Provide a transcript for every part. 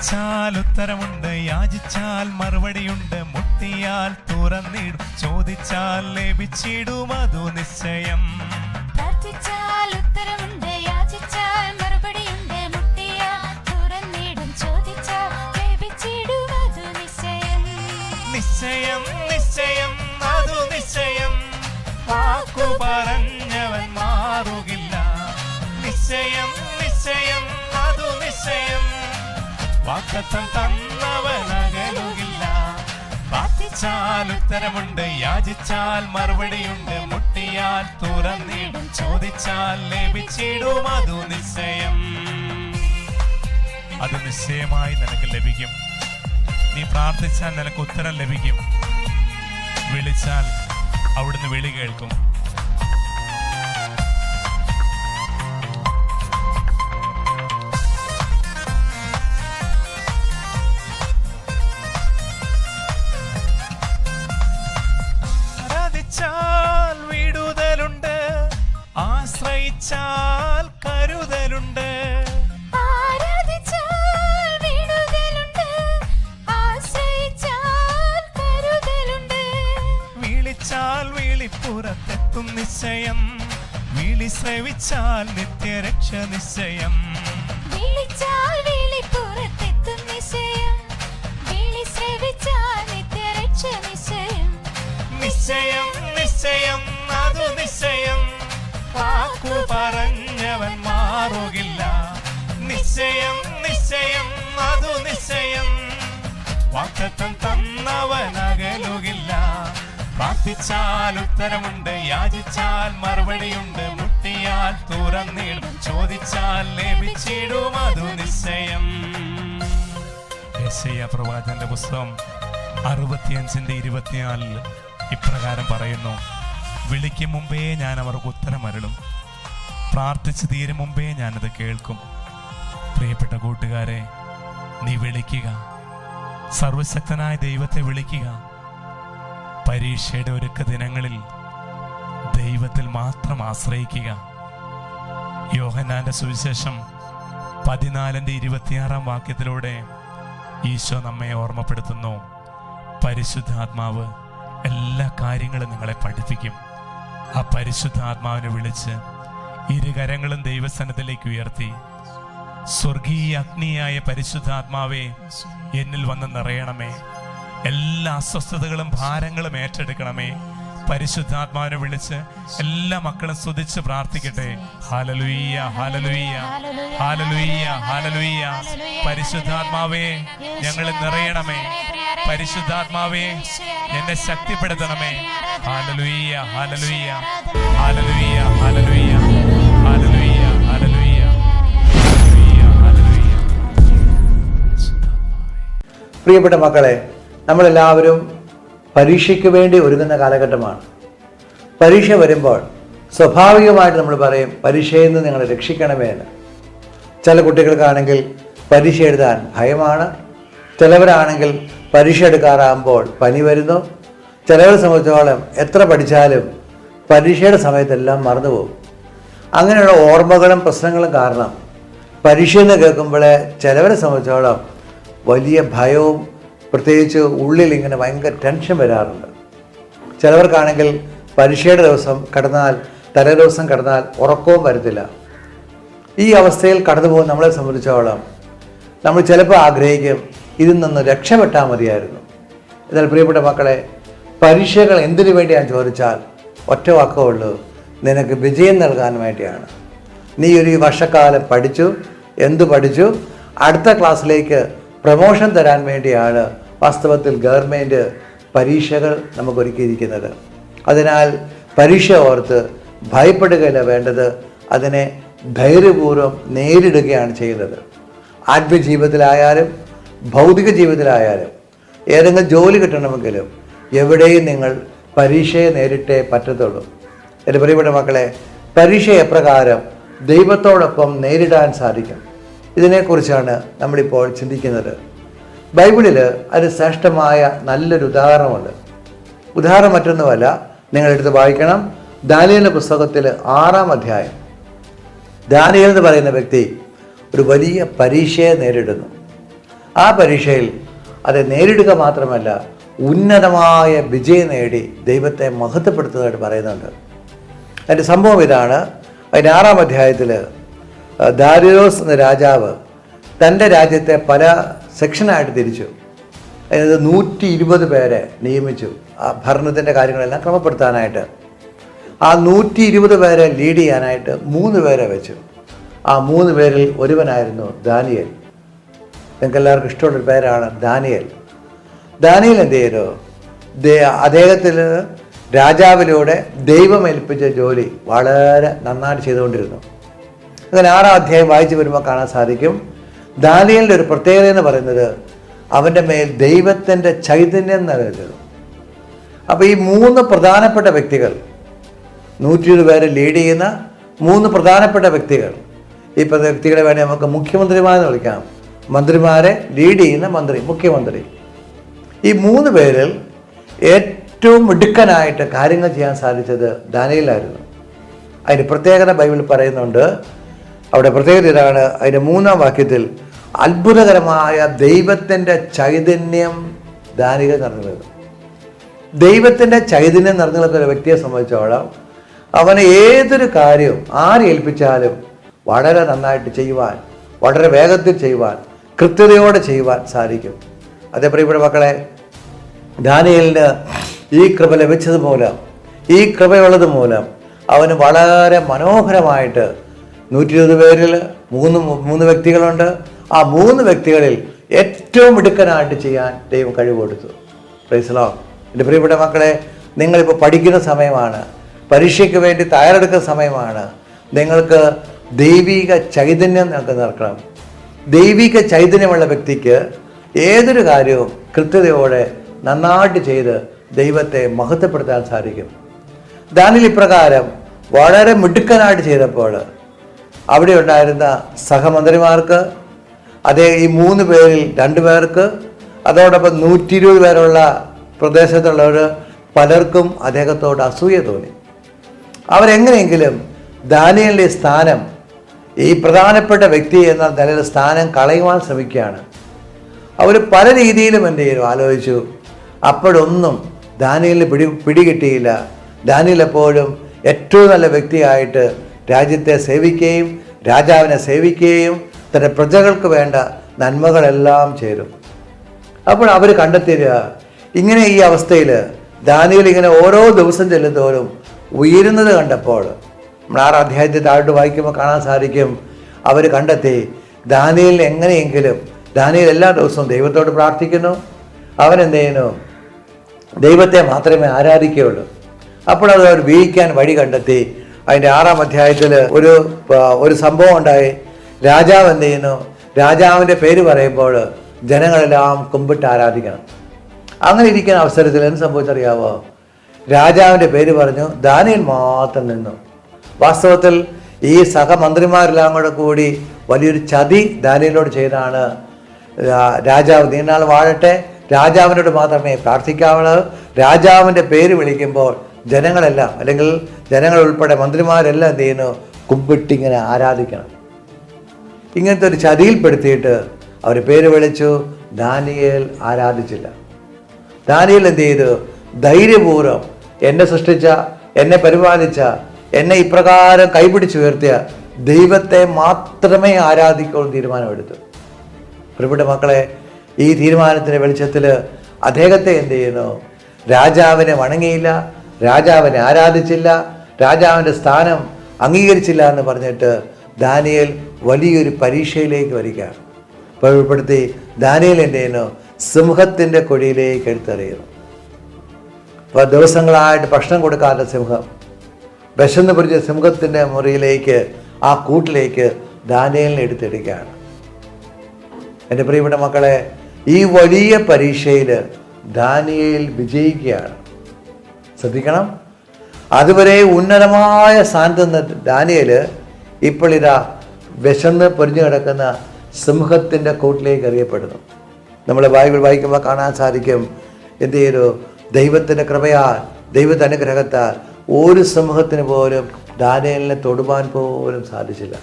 പ്രാർത്ഥിച്ചാൽ ഉത്തരമുണ്ട്, യാചിച്ചാൽ മറുപടിയുണ്ട്, മുട്ടിയാൽ തുറന്നിടും, ചോദിച്ചാൽ ലഭിച്ചിടും, അതു നിശ്ചയം. പ്രാർത്ഥിച്ചാൽ ഉത്തരമുണ്ട്, യാചിച്ചാൽ മറുപടിയുണ്ട്, മുട്ടിയാൽ തുറന്നിടും, ചോദിച്ചാൽ ലഭിച്ചിടും, അതു നിശ്ചയം. നിശ്ചയം നിശ്ചയം അതു നിശ്ചയം, വാക്കു പറഞ്ഞവൻ മാറുകില്ല. നിശ്ചയം നിശ്ചയം അതു നിശ്ചയം, വാഗ്ദത്തം തന്നവൻ അകലുകില്ല. പ്രാർത്ഥിച്ചാൽ ഉത്തരമുണ്ട്, യാചിച്ചാൽ മറുപടിയുണ്ട്, മുട്ടിയാൽ തുറന്നിടും, ചോദിച്ചാൽ ലഭിച്ചിടും, അതു നിശ്ചയം. അത് നിശ്ചയമായി നിനക്ക് ലഭിക്കും. നീ പ്രാർത്ഥിച്ചാൽ നിനക്ക് ഉത്തരം ലഭിക്കും. വിളിച്ചാൽ അവിടുന്ന് വിളി കേൾക്കും. ആരാധിച്ചാൽ വിടുതലുണ്ട്, ആശ്രയിച്ചാൽ കരുതലുണ്ട്. വിളിച്ചാൽ വിളിപ്പുറത്തെത്തും നിശ്ചയം, വിളി ശ്രവിച്ചാൽ നിത്യരക്ഷ നിശ്ചയം. വിളിച്ചാൽ വിളിപ്പുറത്തെത്തും നിശ്ചയം, വിളി ശ്രവിച്ചാൽ നിത്യരക്ഷ നിശ്ചയം. നിശ്ചയം നിശ്ചയം അതു നിശ്ചയം, വാക്കു പറഞ്ഞവൻ മാറുകില്ല. നിശ്ചയം നിശ്ചയം അതു നിശ്ചയം, വാഗ്ദത്തം തന്നവൻ അകലുകില്ല. പ്രാർത്ഥിച്ചാൽ ഉത്തരമുണ്ട്, യാചിച്ചാൽ മറുപടിയുണ്ട്, മുട്ടിയാൽ തുറന്നിടും, ചോദിച്ചാൽ ലഭിച്ചിടും, അതു നിശ്ചയം. യെശയ്യാ പ്രവാചകന്റെ പുസ്തകം 65:24 ഇപ്രകാരം പറയുന്നു: വിളിക്കും മുമ്പേ ഞാൻ അവർക്ക് ഉത്തരം അരുളും, പ്രാർത്ഥിച്ചു തീരും മുമ്പേ ഞാനത് കേൾക്കും. പ്രിയപ്പെട്ട കൂട്ടുകാരെ, നീ വിളിക്കുക, സർവശക്തനായ ദൈവത്തെ വിളിക്കുക. പരീക്ഷയുടെ ഒരുക്ക ദിനങ്ങളിൽ ദൈവത്തിൽ മാത്രം ആശ്രയിക്കുക. യോഹന്നാന്റെ സുവിശേഷം 14:26 ഈശോ നമ്മെ ഓർമ്മപ്പെടുത്തുന്നു: പരിശുദ്ധാത്മാവ് എല്ലാ കാര്യങ്ങളും നിങ്ങളെ പഠിപ്പിക്കും. ആ പരിശുദ്ധാത്മാവിനെ വിളിച്ച് ഇരുകരങ്ങളും ദൈവസന്നിധിയിലേക്ക് ഉയർത്തി, സ്വർഗീയ അഗ്നിയായ പരിശുദ്ധാത്മാവേ എന്നിൽ വന്ന് നിറയണമേ, എല്ലാ അസ്വസ്ഥതകളും ഭാരങ്ങളും ഏറ്റെടുക്കണമേ. പരിശുദ്ധാത്മാവിനെ വിളിച്ച് എല്ലാ മക്കളും സ്തുതിച്ച് പ്രാർത്ഥിക്കട്ടെ. ഹല്ലേലൂയ ഹല്ലേലൂയ ഹല്ലേലൂയ ഹല്ലേലൂയ. പരിശുദ്ധാത്മാവേ ഞങ്ങളെ നിറയണമേ, പരിശുദ്ധാത്മാവേ എന്നെ ശക്തിപ്പെടുത്തണമേ. ഹല്ലേലൂയ ഹല്ലേലൂയ ഹല്ലേലൂയ ഹല്ലേലൂയ ഹല്ലേലൂയ ഹല്ലേലൂയ ഹല്ലേലൂയ. പ്രിയപ്പെട്ട മക്കളെ, നമ്മളെല്ലാവരും പരീക്ഷയ്ക്ക് വേണ്ടി ഒരുങ്ങുന്ന കാലഘട്ടമാണ്. പരീക്ഷ വരുമ്പോൾ സ്വാഭാവികമായിട്ട് നമ്മൾ പറയും, പരീക്ഷയിൽ നിന്ന് നിങ്ങളെ രക്ഷിക്കണമേ എന്ന്. ചില കുട്ടികൾക്കാണെങ്കിൽ പരീക്ഷ എഴുതാൻ ഭയമാണ്. ചിലവരാണെങ്കിൽ പരീക്ഷ എടുക്കാറാകുമ്പോൾ പനി വരുന്നു. ചിലവരെ സംബന്ധിച്ചോളം എത്ര പഠിച്ചാലും പരീക്ഷയുടെ സമയത്തെല്ലാം മറന്നുപോകും. അങ്ങനെയുള്ള ഓർമ്മകളും പ്രശ്നങ്ങളും കാരണം പരീക്ഷയെന്ന് കേൾക്കുമ്പോൾ ചിലവരെ സംബന്ധിച്ചോളം വലിയ ഭയവും, പ്രത്യേകിച്ച് ഉള്ളിൽ ഇങ്ങനെ ഭയങ്കര ടെൻഷൻ വരാറുണ്ട്. ചിലവർക്കാണെങ്കിൽ പരീക്ഷയുടെ ദിവസം കടന്നാൽ, തലേ ദിവസം കടന്നാൽ ഉറക്കവും വരത്തില്ല. ഈ അവസ്ഥയിൽ കടന്നു പോകുന്ന നമ്മളെ സംബന്ധിച്ചോളം നമ്മൾ ചിലപ്പോൾ ആഗ്രഹിക്കും, ഇതിൽ നിന്ന് രക്ഷപ്പെട്ടാൽ മതിയായിരുന്നു. എന്നാൽ പ്രിയപ്പെട്ട മക്കളെ, പരീക്ഷകൾ എന്തിനു വേണ്ടിയാന്ന് ചോദിച്ചാൽ ഒറ്റ വാക്കേ ഉള്ളൂ: നിനക്ക് വിജയം നൽകാൻ വേണ്ടിയാണ്. നീ ഒരു വർഷക്കാലം പഠിച്ചു, എന്തു പഠിച്ചു, അടുത്ത ക്ലാസ്സിലേക്ക് പ്രമോഷൻ തരാൻ വേണ്ടിയാണ് വാസ്തവത്തിൽ ഗവൺമെൻറ് പരീക്ഷകൾ നമുക്കൊരുക്കിയിരിക്കുന്നത്. അതിനാൽ പരീക്ഷ ഓർത്ത് ഭയപ്പെടുകയല്ല വേണ്ടത്, അതിനെ ധൈര്യപൂർവ്വം നേരിടുകയാണ് ചെയ്യുന്നത്. ആത്മജീവിതത്തിലായാലും ഭൗതിക ജീവിതത്തിലായാലും ഏതെങ്കിലും ജോലി കിട്ടണമെങ്കിലും എവിടെയും നിങ്ങൾ പരീക്ഷയെ നേരിട്ടേ പറ്റത്തുള്ളൂ. എൻ്റെ പ്രിയപ്പെട്ട മക്കളെ, പരീക്ഷ എപ്രകാരം ദൈവത്തോടൊപ്പം നേരിടാൻ സാധിക്കും, ഇതിനെക്കുറിച്ചാണ് നമ്മളിപ്പോൾ ചിന്തിക്കുന്നത്. ബൈബിളിൽ ഒരു ശ്രേഷ്ഠമായ നല്ലൊരു ഉദാഹരണമുണ്ട്. ഉദാഹരണം മറ്റൊന്നുമല്ല, നിങ്ങളെടുത്ത് വായിക്കണം. ദാനിയേലിന്റെ പുസ്തകത്തിൽ 6-ാം അധ്യായം. ദാനിയേൽ എന്ന് പറയുന്ന വ്യക്തി ഒരു വലിയ പരീക്ഷയെ നേരിടുന്നു. ആ പരീക്ഷയിൽ അത് നേരിടുക മാത്രമല്ല ഉന്നതമായ വിജയം നേടി ദൈവത്തെ മഹത്വപ്പെടുത്തുന്നതായിട്ട് പറയുന്നുണ്ട്. അതിൻ്റെ സംഭവം ഇതാണ്. അതിൻ്റെ 6-ാം അധ്യായത്തിൽ ദാരിയോസ് എന്ന രാജാവ് തൻ്റെ രാജ്യത്തെ പല സെക്ഷനായിട്ട് തിരിച്ചു. അതായത് 120 പേരെ നിയമിച്ചു ആ ഭരണത്തിൻ്റെ കാര്യങ്ങളെല്ലാം ക്രമപ്പെടുത്താനായിട്ട്. ആ 120 പേരെ ലീഡ് ചെയ്യാനായിട്ട് 3 പേരെ വെച്ചു. ആ 3 പേരിൽ ഒരുവനായിരുന്നു ദാനിയേൽ. നിങ്ങൾക്ക് എല്ലാവർക്കും ഇഷ്ടമുള്ളൊരു പേരാണ് ദാനിയേൽ. ദാനിയേൽ എന്ത് ചെയ്തു? അദ്ദേഹത്തിന് രാജാവിലൂടെ ദൈവം ഏൽപ്പിച്ച ജോലി വളരെ നന്നായിട്ട് ചെയ്തുകൊണ്ടിരുന്നു. അങ്ങനെ 6-ാം അധ്യായം വായിച്ചു വരുമ്പോൾ കാണാൻ സാധിക്കും, ദാനിയേലിൻ്റെ ഒരു പ്രത്യേകത എന്ന് പറയുന്നത് അവൻ്റെ മേൽ ദൈവത്തിൻ്റെ ചൈതന്യം നിലനിൽക്കുന്നു. അപ്പോൾ ഈ 3 പ്രധാനപ്പെട്ട വ്യക്തികൾ, 120 പേരെ ലീഡ് ചെയ്യുന്ന 3 പ്രധാനപ്പെട്ട വ്യക്തികൾ, ഈ വ്യക്തികളെ വേണ്ടി നമുക്ക് മുഖ്യമന്ത്രിമാരെന്ന് വിളിക്കാം. മന്ത്രിമാരെ ലീഡ് ചെയ്യുന്ന മന്ത്രി, മുഖ്യമന്ത്രി. ഈ 3 പേരിൽ ഏറ്റവും മിടുക്കനായിട്ട് കാര്യങ്ങൾ ചെയ്യാൻ സാധിച്ചത് ദാനിയേലായിരുന്നു. അതിന് പ്രത്യേകത ബൈബിളിൽ പറയുന്നുണ്ട്. അവിടെ പ്രത്യേകത ഇതാണ്. അതിൻ്റെ 3-ാം വാക്യത്തിൽ അത്ഭുതകരമായ ദൈവത്തിൻ്റെ ചൈതന്യം ദാനിയേൽ നിറഞ്ഞു. ദൈവത്തിൻ്റെ ചൈതന്യം നിറഞ്ഞു നിൽക്കുന്ന ഒരു വ്യക്തിയെ സംബന്ധിച്ചോളം അവന് ഏതൊരു കാര്യവും ആര് ഏൽപ്പിച്ചാലും വളരെ നന്നായിട്ട് ചെയ്യുവാൻ, വളരെ വേഗത്തിൽ ചെയ്യുവാൻ, കൃത്യതയോടെ ചെയ്യുവാൻ സാധിക്കും. അതേ പ്രിയപ്പെട്ട മക്കളെ, ദാനിയേലിന് ഈ കൃപ ലഭിച്ചത് മൂലം, ഈ കൃപയുള്ളത് മൂലം അവന് വളരെ മനോഹരമായിട്ട് 120 പേരിൽ 3 വ്യക്തികളുണ്ട്. ആ 3 വ്യക്തികളിൽ ഏറ്റവും മിടുക്കനായിട്ട് ചെയ്യാൻ ദൈവം കഴിവ് കൊടുത്തു. Praise the Lord. എൻ്റെ പ്രിയപ്പെട്ട മക്കളെ, നിങ്ങളിപ്പോൾ പഠിക്കുന്ന സമയമാണ്, പരീക്ഷയ്ക്ക് വേണ്ടി തയ്യാറെടുക്കുന്ന സമയമാണ്. നിങ്ങൾക്ക് ദൈവിക ചൈതന്യം നിങ്ങൾക്ക് നിൽക്കണം. ദൈവിക ചൈതന്യമുള്ള വ്യക്തിക്ക് ഏതൊരു കാര്യവും കൃത്യതയോടെ നന്നായിട്ട് ചെയ്ത് ദൈവത്തെ മഹത്വപ്പെടുത്താൻ സാധിക്കും. ദാനിയേൽ ഇപ്രകാരം വളരെ മിടുക്കനായിട്ട് ചെയ്തപ്പോൾ അവിടെ ഉണ്ടായിരുന്ന സഹമന്ത്രിമാർക്ക്, അതേ ഈ 3 പേരിൽ 2 പേർക്ക്, അതോടൊപ്പം 120 പേരുള്ള പ്രദേശത്തുള്ളവർ പലർക്കും അദ്ദേഹത്തോട് അസൂയ തോന്നി. അവരെങ്ങനെയെങ്കിലും ദാനിയേലിൻ്റെ സ്ഥാനം, ഈ പ്രധാനപ്പെട്ട വ്യക്തി എന്ന നിലയിൽ സ്ഥാനം കളയുവാൻ ശ്രമിക്കുകയാണ്. അവർ പല രീതിയിലും എന്ത് ചെയ്തു ആലോചിച്ചു. അപ്പോഴൊന്നും ദാനിയേലിന് പിടികിട്ടിയില്ല. ദാനിയേൽ എപ്പോഴും ഏറ്റവും നല്ല വ്യക്തിയായിട്ട് രാജ്യത്തെ സേവിക്കുകയും രാജാവിനെ സേവിക്കുകയും തൻ്റെ പ്രജകൾക്ക് വേണ്ട നന്മകളെല്ലാം ചെയ്തു. അപ്പോൾ അവർ കണ്ടെത്തിയ ഇങ്ങനെ ഈ അവസ്ഥയിൽ ദാനിയേൽ ഇങ്ങനെ ഓരോ ദിവസം ചെല്ലുന്തോറും ഉയരുന്നത് കണ്ടപ്പോൾ, നമ്മൾ 6-ാം അധ്യായത്തിൽ താഴോട്ട് വായിക്കുമ്പോൾ കാണാൻ സാധിക്കും, അവർ കണ്ടെത്തി ദാനിയേലിന് എങ്ങനെയെങ്കിലും, ദാനിയേൽ എല്ലാ ദിവസവും ദൈവത്തോട് പ്രാർത്ഥിക്കുന്നു, അവനെന്ത് ചെയ്യുന്നു, ദൈവത്തെ മാത്രമേ ആരാധിക്കുകയുള്ളൂ. അപ്പോൾ അത് അവർ വീഴിക്കാൻ വഴി കണ്ടെത്തി. അതിൻ്റെ 6-ാം അധ്യായത്തിൽ ഒരു സംഭവം ഉണ്ടായി. രാജാവ് എന്ത് ചെയ്യുന്നു, രാജാവിൻ്റെ പേര് പറയുമ്പോൾ ജനങ്ങളെല്ലാം കുമ്പിട്ട് ആരാധിക്കണം. അങ്ങനെ ഇരിക്കുന്ന അവസരത്തിൽ എന്ത് സംഭവിച്ചറിയാവോ? രാജാവിൻ്റെ പേര് പറഞ്ഞു, ദാനിയേൽ മാത്രം നിന്നു. വാസ്തവത്തിൽ ഈ സഹമന്ത്രിമാരെല്ലാം കൂടി വലിയൊരു ചതി ദാനിയേലിനോട് ചെയ്താണ്. രാജാവ് നീനാൾ വാഴട്ടെ, രാജാവിനോട് മാത്രമേ പ്രാർത്ഥിക്കാവുള്ളൂ. രാജാവിൻ്റെ പേര് വിളിക്കുമ്പോൾ ജനങ്ങളെല്ലാം, അല്ലെങ്കിൽ ജനങ്ങൾ ഉൾപ്പെടെ മന്ത്രിമാരെല്ലാം എന്ത് ചെയ്യുന്നു, കുമ്പിട്ടിങ്ങനെ ആരാധിക്കണം. ഇങ്ങനത്തെ ഒരു ചതിയിൽപ്പെടുത്തിയിട്ട് അവർ പേര് വിളിച്ചു. ദാനിയേൽ ആരാധിച്ചില്ല. ദാനിയേൽ എന്ത് ചെയ്തു, ധൈര്യപൂർവ്വം എന്നെ സൃഷ്ടിച്ച, എന്നെ പരിപാലിച്ച, എന്നെ ഇപ്രകാരം കൈപിടിച്ചുയർത്തിയ ദൈവത്തെ മാത്രമേ ആരാധിക്കുള്ളൂ തീരുമാനമെടുത്തു. പ്രിയപ്പെട്ട മക്കളെ, ഈ തീരുമാനത്തിൻ്റെ വെളിച്ചത്തിൽ അദ്ദേഹത്തെ എന്ത് ചെയ്യുന്നു, രാജാവിനെ വണങ്ങിയില്ല, രാജാവിനെ ആരാധിച്ചില്ല, രാജാവിൻ്റെ സ്ഥാനം അംഗീകരിച്ചില്ല എന്ന് പറഞ്ഞിട്ട് ദാനിയേൽ വലിയൊരു പരീക്ഷയിലേക്ക് വരികയാണ്. ഉൾപ്പെടുത്തി ദാനിയേൽ എന്ത് ചെയ്യുന്നു, സിംഹത്തിൻ്റെ കൊടിയിലേക്ക് എടുത്തെറിയുന്നു. അപ്പോൾ ദിവസങ്ങളായിട്ട് ഭക്ഷണം കൊടുക്കാത്ത സിംഹം, വിശന്ന് പിടിച്ച സിംഹത്തിൻ്റെ മുറിയിലേക്ക്, ആ കൂട്ടിലേക്ക് ദാനിയേലിനെ എടുത്തിടുകയാണ്. എൻ്റെ പ്രിയപ്പെട്ട മക്കളെ, ഈ വലിയ പരീക്ഷയിൽ ദാനിയേൽ വിജയിക്കുകയാണ്. ശ്രദ്ധിക്കണം, അതുവരെ ഉന്നതമായ സ്ഥാനത്ത് നിന്ന് ദാനിയേൽ ഇപ്പോൾ ഇതാ വിശന്ന് പൊരിഞ്ഞു കിടക്കുന്ന സിംഹത്തിൻ്റെ കൂട്ടിലേക്ക് എറിയപ്പെടുന്നു. നമ്മൾ ബൈബിൾ വായിക്കുമ്പോൾ കാണാൻ സാധിക്കും, എന്ത് ചെയ്തു, ദൈവത്തിൻ്റെ കൃപയാൽ, ദൈവത്തിൻ്റെ അനുഗ്രഹത്താൽ ഒരു സിംഹത്തിന് പോലും ദാനിയേലിനെ തൊടുവാൻ പോലും സാധിച്ചില്ല.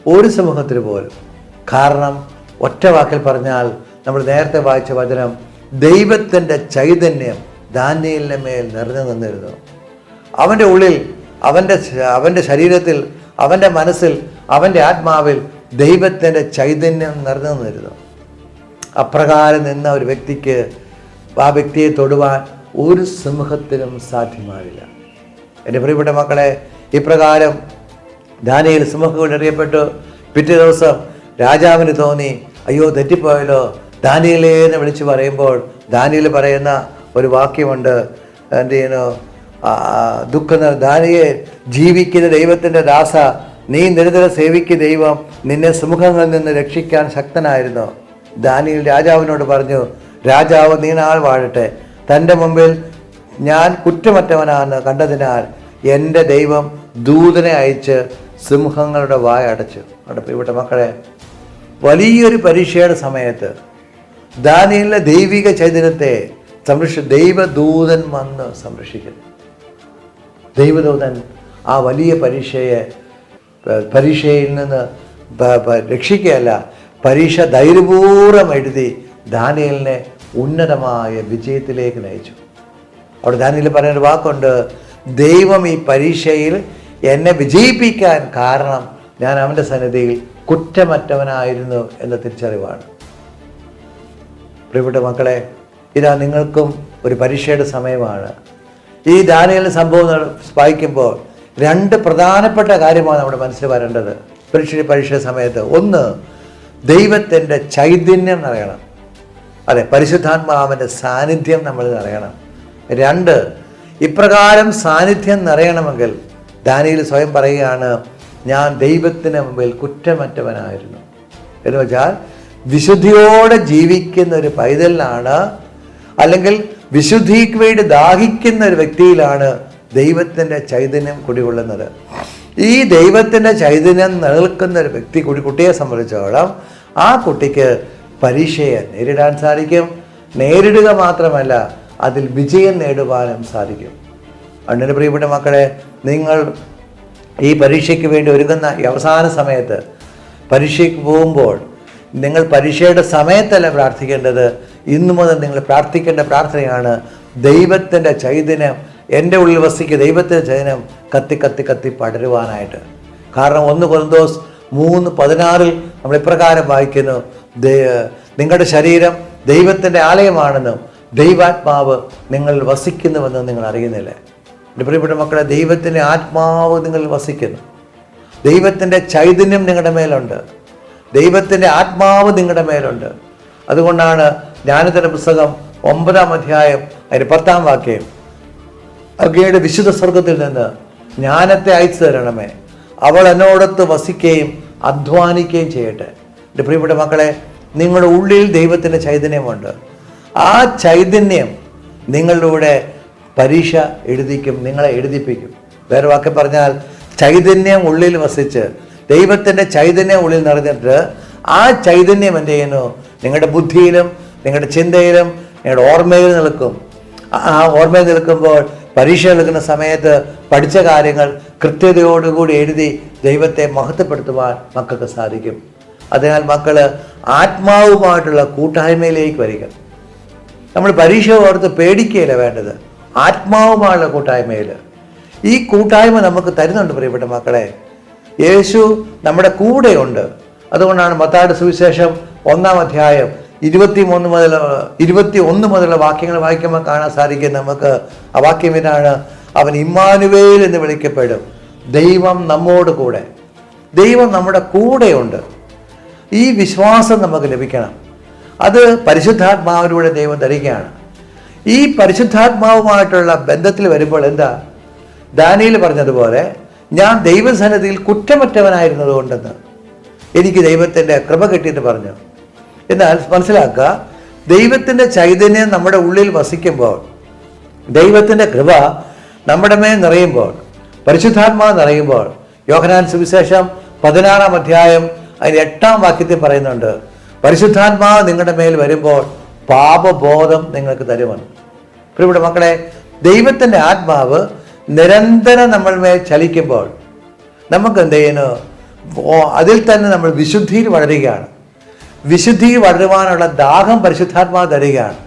ഒരു സിംഹത്തിന് പോലും. കാരണം ഒറ്റ വാക്കിൽ പറഞ്ഞാൽ നമ്മൾ നേരത്തെ വായിച്ച വചനം, ദൈവത്തിൻ്റെ ചൈതന്യം ദാനിയേലിൻ്റെ മേൽ നിറഞ്ഞു നിന്നിരുന്നു. അവൻ്റെ ഉള്ളിൽ, അവൻ്റെ ശരീരത്തിൽ, അവൻ്റെ മനസ്സിൽ, അവൻ്റെ ആത്മാവിൽ ദൈവത്തിൻ്റെ ചൈതന്യം നിറഞ്ഞു നിന്നിരുന്നു. അപ്രകാരം നിന്ന ഒരു വ്യക്തിക്ക് ആ വ്യക്തിയെ തൊടുവാൻ ഒരു സിംഹത്തിനും സാധ്യമാവില്ല. എൻ്റെ പ്രിയപ്പെട്ട മക്കളെ, ഇപ്രകാരം ദാനിയേൽ സിംഹങ്ങൾ എറിയപ്പെട്ടു. പിറ്റേ ദിവസം രാജാവിന് തോന്നി, അയ്യോ തെറ്റിപ്പോയല്ലോ, ദാനിയേലേ എന്ന് വിളിച്ച് പറയുമ്പോൾ ദാനിയേൽ പറയുന്ന ഒരു വാക്യമുണ്ട്, എന്ത് ചെയ്യുന്നു, ദാനിയേൽ, ജീവിക്കുന്ന ദൈവത്തിൻ്റെ ദാസ, നീ നിരന്തരം സേവിക്കുന്ന ദൈവം നിന്നെ സിംഹങ്ങളിൽ നിന്ന് രക്ഷിക്കാൻ ശക്തനായിരുന്നു. ദാനിയേൽ രാജാവിനോട് പറഞ്ഞു, രാജാവ് നീണാൾ വാഴട്ടെ, തൻ്റെ മുമ്പിൽ ഞാൻ കുറ്റമറ്റവനാണെന്ന് കണ്ടതിനാൽ എൻ്റെ ദൈവം ദൂതനെ അയച്ച് സിംഹങ്ങളുടെ വായ അടച്ചു. അവിടെ പ്രിയപ്പെട്ട മക്കളെ, വലിയൊരു പരീക്ഷയുടെ സമയത്ത് ദാനിയേലിന്റെ ദൈവിക ചൈതന്യത്തെ ദൈവദൂതൻ വന്ന് സംരക്ഷിക്കുന്നു. ദൈവദൂതൻ ആ വലിയ പരീക്ഷയിൽ നിന്ന് രക്ഷിക്കുകയല്ല, പരീക്ഷ ധൈര്യപൂർവ്വം എഴുതി ദാനിയേലിനെ ഉന്നതമായ വിജയത്തിലേക്ക് നയിച്ചു. അവിടെ ദാനിയേൽ പറയുന്നൊരു വാക്കുണ്ട്, ദൈവം ഈ പരീക്ഷയിൽ എന്നെ വിജയിപ്പിക്കാൻ കാരണം ഞാൻ അവൻ്റെ സന്നിധിയിൽ കുറ്റമറ്റവനായിരുന്നു എന്ന തിരിച്ചറിവാണ്. പ്രിയപ്പെട്ട മക്കളെ, ഇതാ നിങ്ങൾക്കും ഒരു പരീക്ഷയുടെ സമയമാണ്. ഈ ദാനിയേലിന്റെ സംഭവം വായിക്കുമ്പോൾ രണ്ട് പ്രധാനപ്പെട്ട കാര്യമാണ് നമ്മുടെ മനസ്സിൽ വരേണ്ടത് പരീക്ഷയുടെ സമയത്ത്. ഒന്ന്, ദൈവത്തിൻ്റെ ചൈതന്യം നിറയണം. അതെ, പരിശുദ്ധാത്മാവിൻ്റെ സാന്നിധ്യം നമ്മൾ നിറയണം. രണ്ട്, ഇപ്രകാരം സാന്നിധ്യം നിറയണമെങ്കിൽ ദാനിയേൽ സ്വയം പറയുകയാണ്, ഞാൻ ദൈവത്തിന് മുമ്പിൽ കുറ്റമറ്റവനായിരുന്നു എന്ന് വെച്ചാൽ വിശുദ്ധിയോടെ ജീവിക്കുന്ന ഒരു പൈതലിനാണ്, അല്ലെങ്കിൽ വിശുദ്ധിക്ക് വേണ്ടി ദാഹിക്കുന്ന ഒരു വ്യക്തിയിലാണ് ദൈവത്തിൻ്റെ ചൈതന്യം കുടികൊള്ളുന്നത്. ഈ ദൈവത്തിൻ്റെ ചൈതന്യം നിലനിൽക്കുന്ന ഒരു വ്യക്തി കുട്ടിയെ സംബന്ധിച്ചോളം ആ കുട്ടിക്ക് പരീക്ഷയെ നേരിടാൻ സാധിക്കും. നേരിടുക മാത്രമല്ല, അതിൽ വിജയം നേടുവാനും സാധിക്കും. അതുകൊണ്ട് പ്രിയപ്പെട്ട മക്കളെ, നിങ്ങൾ ഈ പരീക്ഷയ്ക്ക് വേണ്ടി ഒരുങ്ങുന്ന ഈ അവസാന സമയത്ത് പരീക്ഷയ്ക്ക് പോകുമ്പോൾ നിങ്ങൾ പരീക്ഷയുടെ സമയത്തല്ല പ്രാർത്ഥിക്കേണ്ടത്. ഇന്നു മുതൽ നിങ്ങൾ പ്രാർത്ഥിക്കേണ്ട പ്രാർത്ഥനയാണ്, ദൈവത്തിൻ്റെ ചൈതന്യം എൻ്റെ ഉള്ളിൽ വസിക്കുക, ദൈവത്തിൻ്റെ ചൈതന്യം കത്തി കത്തി കത്തി പടരുവാനായിട്ട്. കാരണം 1 കൊരിന്തോസ് 3:16 നമ്മൾ ഇപ്രകാരം വായിക്കുന്നു, നിങ്ങളുടെ ശരീരം ദൈവത്തിൻ്റെ ആലയമാണെന്നും ദൈവാത്മാവ് നിങ്ങളിൽ വസിക്കുന്നുവെന്നും നിങ്ങൾ അറിയുന്നില്ലേ? എൻ്റെ പ്രിയപ്പെട്ട മക്കളെ, ദൈവത്തിൻ്റെ ആത്മാവ് നിങ്ങളിൽ വസിക്കുന്നു. ദൈവത്തിൻ്റെ ചൈതന്യം നിങ്ങളുടെ മേലുണ്ട്. ദൈവത്തിൻ്റെ ആത്മാവ് നിങ്ങളുടെ മേലുണ്ട്. അതുകൊണ്ടാണ് ജ്ഞാനത്തിൻ്റെ പുസ്തകം 9-ാം അധ്യായം അതിൻ്റെ 10-ാം വാക്യം, അങ്ങയുടെ വിശുദ്ധ സ്വർഗത്തിൽ നിന്ന് ജ്ഞാനത്തെ അയച്ചു തരണമേ, അവൾ എന്നോടൊത്ത് വസിക്കുകയും അധ്വാനിക്കുകയും ചെയ്യട്ടെ. എൻ്റെ പ്രിയപ്പെട്ട മക്കളെ, നിങ്ങളുടെ ഉള്ളിൽ ദൈവത്തിൻ്റെ ചൈതന്യമുണ്ട്. ആ ചൈതന്യം നിങ്ങളിലൂടെ പരീക്ഷ എഴുതിക്കും, നിങ്ങളെ എഴുതിപ്പിക്കും. വേറെ വാക്ക് പറഞ്ഞാൽ, ചൈതന്യം ഉള്ളിൽ വസിച്ച്, ദൈവത്തിൻ്റെ ചൈതന്യം ഉള്ളിൽ നിറഞ്ഞിട്ട് ആ ചൈതന്യം എന്ത് ചെയ്യുന്നു, നിങ്ങളുടെ ബുദ്ധിയിലും നിങ്ങളുടെ ചിന്തയിലും നിങ്ങളുടെ ഓർമ്മയിൽ നിൽക്കും. ആ ഓർമ്മയിൽ നിൽക്കുമ്പോൾ പരീക്ഷ എടുക്കുന്ന സമയത്ത് പഠിച്ച കാര്യങ്ങൾ കൃത്യതയോടുകൂടി എഴുതി ദൈവത്തെ മഹത്വപ്പെടുത്തുവാൻ മക്കൾക്ക് സാധിക്കും. അതിനാൽ മക്കൾ ആത്മാവുമായിട്ടുള്ള കൂട്ടായ്മയിലേക്ക് വരിക. നമ്മൾ പരീക്ഷ ഓർത്ത് പേടിക്കുകയല്ല വേണ്ടത്, ആത്മാവുമായുള്ള കൂട്ടായ്മയിൽ. ഈ കൂട്ടായ്മ നമുക്ക് തരുന്നുണ്ട് പ്രിയപ്പെട്ട മക്കളെ. യേശു നമ്മുടെ കൂടെയുണ്ട്. അതുകൊണ്ടാണ് മത്തായിയുടെ സുവിശേഷം 1-ാം അധ്യായം 21 മുതലുള്ള വാക്യങ്ങൾ വായിക്കുമ്പോൾ കാണാൻ സാധിക്കും നമുക്ക്. ആ വാക്യം ഇതാണ്, അവൻ ഇമ്മാനുവേൽ എന്ന് വിളിക്കപ്പെടും, ദൈവം നമ്മോട് കൂടെ. ദൈവം നമ്മുടെ കൂടെയുണ്ട്. ഈ വിശ്വാസം നമുക്ക് ലഭിക്കണം. അത് പരിശുദ്ധാത്മാവിലൂടെ ദൈവം തരികയാണ്. ഈ പരിശുദ്ധാത്മാവുമായിട്ടുള്ള ബന്ധത്തിൽ വരുമ്പോൾ എന്താ, ദാനിയേൽ പറഞ്ഞതുപോലെ, ഞാൻ ദൈവസന്നിധിയിൽ കുറ്റമറ്റവനായിരുന്നത് കൊണ്ടെന്ന് എനിക്ക് ദൈവത്തിൻ്റെ കൃപ കിട്ടിയെന്ന് പറഞ്ഞു. എന്നാൽ മനസ്സിലാക്കുക, ദൈവത്തിൻ്റെ ചൈതന്യം നമ്മുടെ ഉള്ളിൽ വസിക്കുമ്പോൾ, ദൈവത്തിൻ്റെ കൃപ നമ്മുടെ മേൽ നിറയുമ്പോൾ, പരിശുദ്ധാത്മാവ് നിറയുമ്പോൾ, യോഹന്നാൻ സുവിശേഷം 16-ാം അധ്യായം അതിന് 8-ാം വാക്യത്തിൽ പറയുന്നുണ്ട്, പരിശുദ്ധാത്മാവ് നിങ്ങളുടെ മേൽ വരുമ്പോൾ പാപബോധം നിങ്ങൾക്ക് തരുമെന്ന്. പ്രിയപ്പെട്ട മക്കളെ, ദൈവത്തിൻ്റെ ആത്മാവ് നിരന്തരം നമ്മൾ മേൽ ചലിക്കുമ്പോൾ നമുക്ക് എന്ത് ചെയ്യുന്നു, അതിൽ തന്നെ നമ്മൾ വിശുദ്ധിയിൽ വളരുകയാണ്. വിശുദ്ധി വളരുവാനുള്ള ദാഹം പരിശുദ്ധാത്മാവ് തരികയാണ്.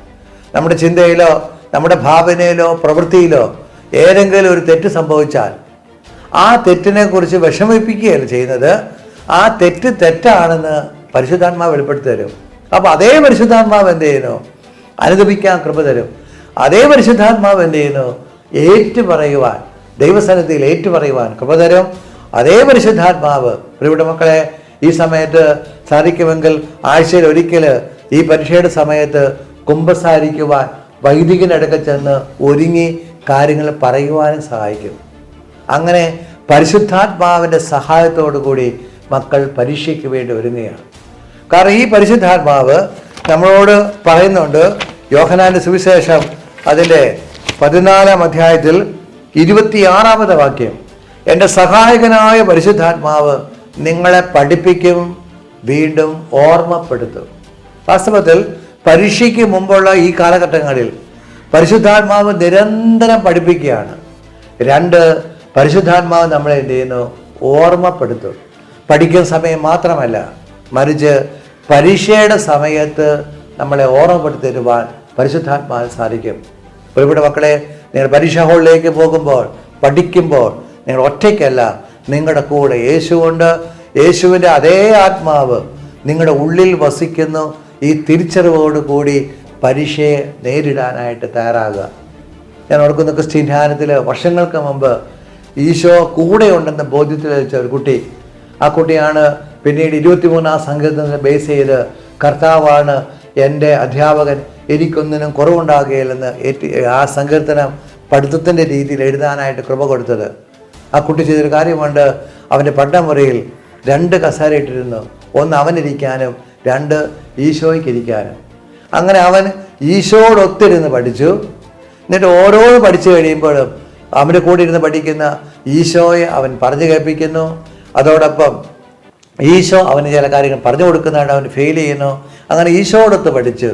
നമ്മുടെ ചിന്തയിലോ നമ്മുടെ ഭാവനയിലോ പ്രവൃത്തിയിലോ ഏതെങ്കിലും ഒരു തെറ്റ് സംഭവിച്ചാൽ ആ തെറ്റിനെ കുറിച്ച് വിഷമിപ്പിക്കുകയല്ല ചെയ്യുന്നത്, ആ തെറ്റ് തെറ്റാണെന്ന് പരിശുദ്ധാത്മാവ് വെളിപ്പെടുത്തി തരും. അപ്പോൾ അതേ പരിശുദ്ധാത്മാവ് എന്ത് ചെയ്യുന്നു? അനുദപിക്കാൻ കൃപ തരും. അതേ പരിശുദ്ധാത്മാവ് എന്ത് ചെയ്യുന്നു? ഏറ്റുപറയുവാൻ, ദൈവസന്നിധിയിൽ ഏറ്റുപറയുവാൻ കൃപ തരും. അതേ പരിശുദ്ധാത്മാവ് പ്രിയപ്പെട്ട മക്കളെ, ഈ സമയത്ത് സാധിക്കുമെങ്കിൽ ആഴ്ചയിൽ ഒരിക്കൽ ഈ പരീക്ഷയുടെ സമയത്ത് കുമ്പസാരിക്കുവാൻ വൈദികനടുക്ക ചെന്ന് ഒരുങ്ങി കാര്യങ്ങൾ പറയുവാനും സഹായിക്കും. അങ്ങനെ പരിശുദ്ധാത്മാവിൻ്റെ സഹായത്തോടു കൂടി മക്കൾ പരീക്ഷയ്ക്ക് വേണ്ടി ഒരുങ്ങുകയാണ്. കാരണം ഈ പരിശുദ്ധാത്മാവ് നമ്മളോട് പറയുന്നുണ്ട്. യോഹന്നാന്റെ സുവിശേഷം അതിൻ്റെ 14-ാം അധ്യായത്തിൽ 26-ാമത്തെ വാക്യം, എൻ്റെ സഹായകനായ പരിശുദ്ധാത്മാവ് നിങ്ങളെ പഠിപ്പിക്കും, വീണ്ടും ഓർമ്മപ്പെടുത്തും. വാസ്തവത്തിൽ പരീക്ഷയ്ക്ക് മുമ്പുള്ള ഈ കാലഘട്ടങ്ങളിൽ പരിശുദ്ധാത്മാവ് നിരന്തരം പഠിപ്പിക്കുകയാണ്. 2, പരിശുദ്ധാത്മാവ് നമ്മളെ എന്ത് ചെയ്യുന്നു? ഓർമ്മപ്പെടുത്തും. പഠിക്കുന്ന സമയം മാത്രമല്ല, മറിച്ച് പരീക്ഷയുടെ സമയത്ത് നമ്മളെ ഓർമ്മപ്പെടുത്തി തരുവാൻ പരിശുദ്ധാത്മാവിന് സാധിക്കും. പ്രിയപ്പെട്ട മക്കളെ, നിങ്ങൾ പരീക്ഷാ ഹാളിലേക്ക് പോകുമ്പോൾ, പഠിക്കുമ്പോൾ നിങ്ങൾ ഒറ്റയ്ക്കല്ല, നിങ്ങളുടെ കൂടെ യേശുവുണ്ട്. യേശുവിൻ്റെ അതേ ആത്മാവ് നിങ്ങളുടെ ഉള്ളിൽ വസിക്കുന്നു. ഈ തിരിച്ചറിവോടുകൂടി പരീക്ഷയെ നേരിടാനായിട്ട് തയ്യാറാകുക. ഞാൻ ഓർക്കുന്ന ക്രിസ്ത്യൻ ധ്യാനത്തിൽ വർഷങ്ങൾക്ക് മുമ്പ് ഈശോ കൂടെ ഉണ്ടെന്ന ബോധ്യത്തിൽ വെച്ച ഒരു കുട്ടി, ആ കുട്ടിയാണ് പിന്നീട് 23-ാം സങ്കീർത്തനത്തെ ബേസ് ചെയ്ത് കർത്താവാണ് എൻ്റെ അധ്യാപകൻ, എനിക്കൊന്നിനും കുറവുണ്ടാകുകയില്ലെന്ന് ആ സങ്കീർത്തനം പഠിത്തത്തിൻ്റെ രീതിയിൽ എഴുതാനായിട്ട് കൃപ കൊടുത്തത്. ആ കുട്ടി ചെയ്തൊരു കാര്യമുണ്ട്. അവൻ്റെ പഠനമുറിയിൽ 2 കസേര ഇട്ടിരുന്നു. 1 അവനിരിക്കാനും 2 ഈശോയ്ക്കിരിക്കാനും. അങ്ങനെ അവൻ ഈശോയോടൊത്തിരുന്ന് പഠിച്ചു. എന്നിട്ട് ഓരോന്ന് പഠിച്ചു കഴിയുമ്പോഴും അവൻ്റെ കൂടെ ഇരുന്ന് പഠിക്കുന്ന ഈശോയെ അവൻ പറഞ്ഞു കേൾപ്പിക്കുന്നു. അതോടൊപ്പം ഈശോ അവന് ചില കാര്യങ്ങൾ പറഞ്ഞു കൊടുക്കുന്നതാണ്, അവൻ ഫെയിൽ ചെയ്യുന്നു. അങ്ങനെ ഈശോയോടൊത്ത് പഠിച്ചു,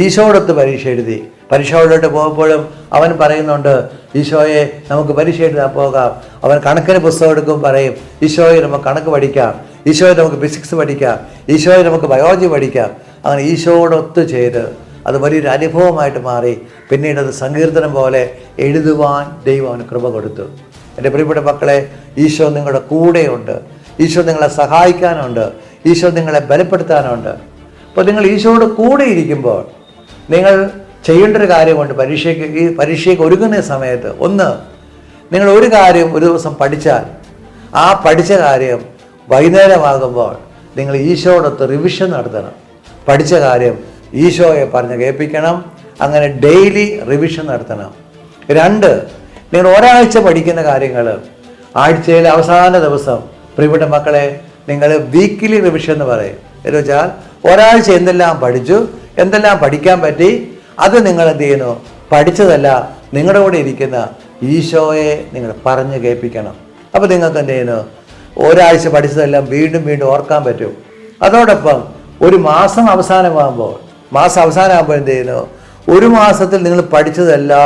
ഈശോയോടൊത്ത് പരീക്ഷ എഴുതി. പരീക്ഷ ഹാളിലോട്ട് പോകുമ്പോഴും അവൻ പറയുന്നുണ്ട്, ഈശോയെ നമുക്ക് പരീക്ഷ എഴുതാൻ പോകാം. അവൻ കണക്കിന് പുസ്തകം എടുക്കും, പറയും ഈശോയെ നമുക്ക് കണക്ക് പഠിക്കാം, ഈശോയെ നമുക്ക് ഫിസിക്സ് പഠിക്കാം, ഈശോയെ നമുക്ക് ബയോളജി പഠിക്കാം. അങ്ങനെ ഈശോയോടൊത്ത് ചെയ്ത് അത് വലിയൊരു അനുഭവമായിട്ട് മാറി. പിന്നീട് അത് സങ്കീർത്തനം പോലെ എഴുതുവാൻ ദൈവം അവന് കൃപ കൊടുത്തു. എൻ്റെ പ്രിയപ്പെട്ട മക്കളെ, ഈശോ നിങ്ങളുടെ കൂടെയുണ്ട്. ഈശോ നിങ്ങളെ സഹായിക്കാനുണ്ട്. ഈശോ നിങ്ങളെ ബലപ്പെടുത്താനുണ്ട്. അപ്പോൾ നിങ്ങൾ ഈശോയോട് കൂടെ ഇരിക്കുമ്പോൾ നിങ്ങൾ ചെയ്യേണ്ട ഒരു കാര്യമുണ്ട്. പരീക്ഷയ്ക്ക് ഒരുങ്ങുന്ന സമയത്ത്, 1, നിങ്ങൾ ഒരു കാര്യം ഒരു ദിവസം പഠിച്ചാൽ ആ പഠിച്ച കാര്യം വൈകുന്നേരമാകുമ്പോൾ നിങ്ങൾ ഈശോയോടൊത്ത് റിവിഷൻ നടത്തണം. പഠിച്ച കാര്യം ഈശോയെ പറഞ്ഞ് കേൾപ്പിക്കണം. അങ്ങനെ ഡെയിലി റിവിഷൻ നടത്തണം. 2, നിങ്ങൾ ഒരാഴ്ച പഠിക്കുന്ന കാര്യങ്ങൾ ആഴ്ചയിലെ അവസാന ദിവസം, പ്രിയപ്പെട്ട മക്കളെ, നിങ്ങൾ വീക്കിലി റിവിഷൻ എന്ന് പറയും. എന്ന് വെച്ചാൽ ഒരാഴ്ച എന്തെല്ലാം പഠിച്ചു, എന്തെല്ലാം പഠിക്കാൻ പറ്റി, അത് നിങ്ങൾ എന്ത് ചെയ്യുന്നു? പഠിച്ചതല്ല, നിങ്ങളുടെ കൂടെ ഇരിക്കുന്ന ഈശോയെ നിങ്ങൾ പറഞ്ഞ് കേൾപ്പിക്കണം. അപ്പോൾ നിങ്ങൾക്ക് എന്ത് ചെയ്യുന്നു? ഒരാഴ്ച പഠിച്ചതെല്ലാം വീണ്ടും വീണ്ടും ഓർക്കാൻ പറ്റും. അതോടൊപ്പം ഒരു മാസം അവസാനമാകുമ്പോൾ എന്ത് ചെയ്യുന്നു? ഒരു മാസത്തിൽ നിങ്ങൾ പഠിച്ചതെല്ലാ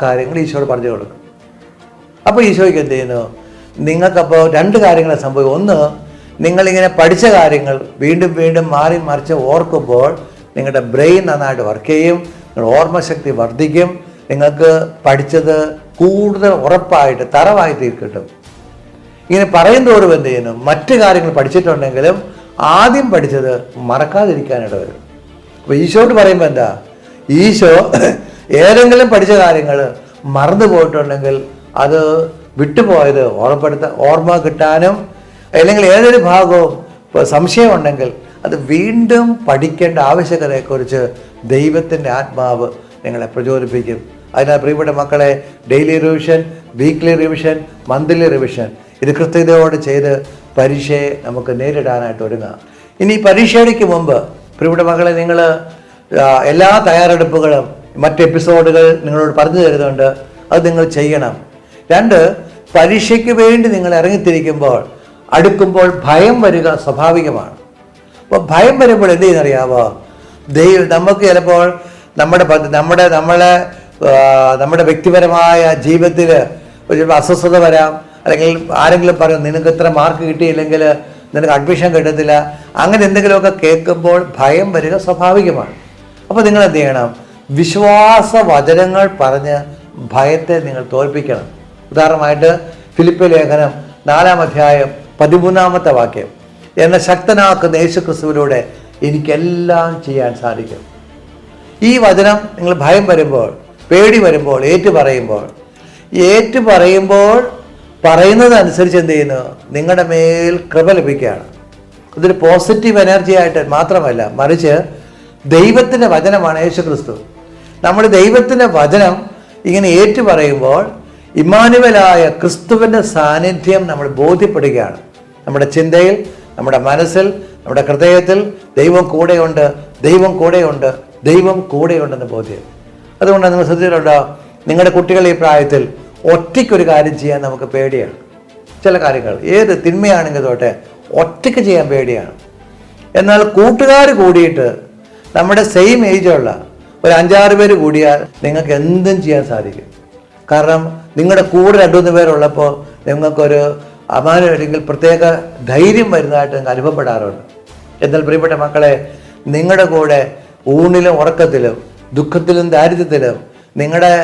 കാര്യങ്ങളും ഈശോയോട് പറഞ്ഞു കൊടുക്കും. അപ്പോൾ ഈശോയ്ക്ക് എന്ത് ചെയ്യുന്നു? നിങ്ങൾക്കപ്പോൾ 2 കാര്യങ്ങൾ സംഭവിക്കും. 1, നിങ്ങളിങ്ങനെ പഠിച്ച കാര്യങ്ങൾ വീണ്ടും വീണ്ടും മാറി മറിച്ച് ഓർക്കുമ്പോൾ നിങ്ങളുടെ ബ്രെയിൻ നന്നായിട്ട് വർക്ക് ചെയ്യും, നിങ്ങളുടെ ഓർമ്മശക്തി വർദ്ധിക്കും, നിങ്ങൾക്ക് പഠിച്ചത് കൂടുതൽ ഉറപ്പായിട്ട് തറവായി കിട്ടും. ഇങ്ങനെ പറയും തോറും എന്ത് ചെയ്യുന്നു? മറ്റു കാര്യങ്ങൾ പഠിച്ചിട്ടുണ്ടെങ്കിലും ആദ്യം പഠിച്ചത് മറക്കാതിരിക്കാനിട വരും. അപ്പോൾ ഈശോയോട് പറയുമ്പോൾ എന്താ? ഈശോ ഏതെങ്കിലും പഠിച്ച കാര്യങ്ങൾ മറന്നു പോയിട്ടുണ്ടെങ്കിൽ അത് വിട്ടുപോയത് ഓർമ്മ കിട്ടാനും, അല്ലെങ്കിൽ ഏതൊരു ഭാഗവും സംശയമുണ്ടെങ്കിൽ അത് വീണ്ടും പഠിക്കേണ്ട ആവശ്യകതയെക്കുറിച്ച് ദൈവത്തിൻ്റെ ആത്മാവ് നിങ്ങളെ പ്രചോദിപ്പിക്കും. അതിനാൽ പ്രിയപ്പെട്ട മക്കളെ, daily revision, weekly revision, monthly revision, ഇത് കൃത്യതയോടെ ചെയ്ത് പരീക്ഷയെ നമുക്ക് നേരിടാനായിട്ട് ഒരുങ്ങാം. ഇനി പരീക്ഷയ്ക്ക് മുമ്പ് പ്രിയപ്പെട്ട മക്കളെ, നിങ്ങൾ എല്ലാ തയ്യാറെടുപ്പുകളും മറ്റ് എപ്പിസോഡുകൾ നിങ്ങളോട് പറഞ്ഞു തരുന്നുണ്ട്, അത് നിങ്ങൾ ചെയ്യണം. 2, പരീക്ഷയ്ക്ക് വേണ്ടി നിങ്ങൾ ഇറങ്ങിത്തിരിക്കുമ്പോൾ അടുക്കുമ്പോൾ ഭയം വരിക സ്വാഭാവികമാണ്. അപ്പോൾ ഭയം വരുമ്പോൾ എന്ത് ചെയ്യുന്നറിയാമോ? നമുക്ക് ചിലപ്പോൾ നമ്മുടെ വ്യക്തിപരമായ ജീവിതത്തിൽ ഒരു അസ്വസ്ഥത വരാം. അല്ലെങ്കിൽ ആരെങ്കിലും പറയും നിനക്ക് ഇത്ര മാർക്ക് കിട്ടിയില്ലെങ്കിൽ നിനക്ക് അഡ്മിഷൻ കിട്ടത്തില്ല, അങ്ങനെ എന്തെങ്കിലുമൊക്കെ കേൾക്കുമ്പോൾ ഭയം വരിക സ്വാഭാവികമാണ്. അപ്പോൾ നിങ്ങൾ എന്ത് ചെയ്യണം? വിശ്വാസ വചനങ്ങൾ പറഞ്ഞ് ഭയത്തെ നിങ്ങൾ തോൽപ്പിക്കണം. ഉദാഹരണമായിട്ട് ഫിലിപ്പി ലേഖനം 4-ാം അധ്യായം 13-ാമത്തെ വാക്യം, എന്നെ ശക്തനാക്കുന്ന യേശുക്രിസ്തുവിലൂടെ എനിക്കെല്ലാം ചെയ്യാൻ സാധിക്കും. ഈ വചനം നിങ്ങൾ ഭയം വരുമ്പോൾ, പേടി വരുമ്പോൾ, ഏറ്റു പറയുമ്പോൾ പറയുന്നതനുസരിച്ച് എന്ത് ചെയ്യുന്നു? നിങ്ങളുടെ മേൽ കൃപ ലഭിക്കുകയാണ്. ഇതൊരു പോസിറ്റീവ് എനർജി ആയിട്ട് മാത്രമല്ല, മറിച്ച് ദൈവത്തിൻ്റെ വചനമാണ് യേശുക്രിസ്തു. നമ്മൾ ദൈവത്തിൻ്റെ വചനം ഇങ്ങനെ ഏറ്റു പറയുമ്പോൾ ഇമ്മാനുവലായ ക്രിസ്തുവിൻ്റെ സാന്നിധ്യം നമ്മൾ ബോധ്യപ്പെടുകയാണ്. നമ്മുടെ ചിന്തയിൽ, നമ്മുടെ മനസ്സിൽ, നമ്മുടെ ഹൃദയത്തിൽ ദൈവം കൂടെയുണ്ട്, ദൈവം കൂടെയുണ്ട്, ദൈവം കൂടെയുണ്ടെന്ന് ബോധ്യം. അതുകൊണ്ട് നിങ്ങൾ ശ്രദ്ധിച്ചിട്ടുണ്ടോ, നിങ്ങളുടെ കുട്ടികൾ ഈ പ്രായത്തിൽ ഒറ്റയ്ക്കൊരു കാര്യം ചെയ്യാൻ നമുക്ക് പേടിയാണ്. ചില കാര്യങ്ങൾ ഏത് തിന്മയാണെങ്കിൽ തൊട്ടെ ഒറ്റയ്ക്ക് ചെയ്യാൻ പേടിയാണ്. എന്നാൽ കൂട്ടുകാർ കൂടിയിട്ട് നമ്മുടെ സെയിം ഏജുള്ള ഒരു 5-6 പേര് കൂടിയാൽ നിങ്ങൾക്ക് എന്തും ചെയ്യാൻ സാധിക്കും. കാരണം നിങ്ങളുടെ കൂടെ 2-3 പേരുള്ളപ്പോൾ നിങ്ങൾക്കൊരു അല്ലെങ്കിൽ പ്രത്യേക ധൈര്യം വരുന്നതായിട്ട് നിങ്ങൾക്ക് അനുഭവപ്പെടാറുണ്ട്. എന്നാൽ പ്രിയപ്പെട്ട മക്കളെ, നിങ്ങളുടെ കൂടെ ഊണിലും ഉറക്കത്തിലും ദുഃഖത്തിലും ദാരിദ്ര്യത്തിലും നിങ്ങളുടെ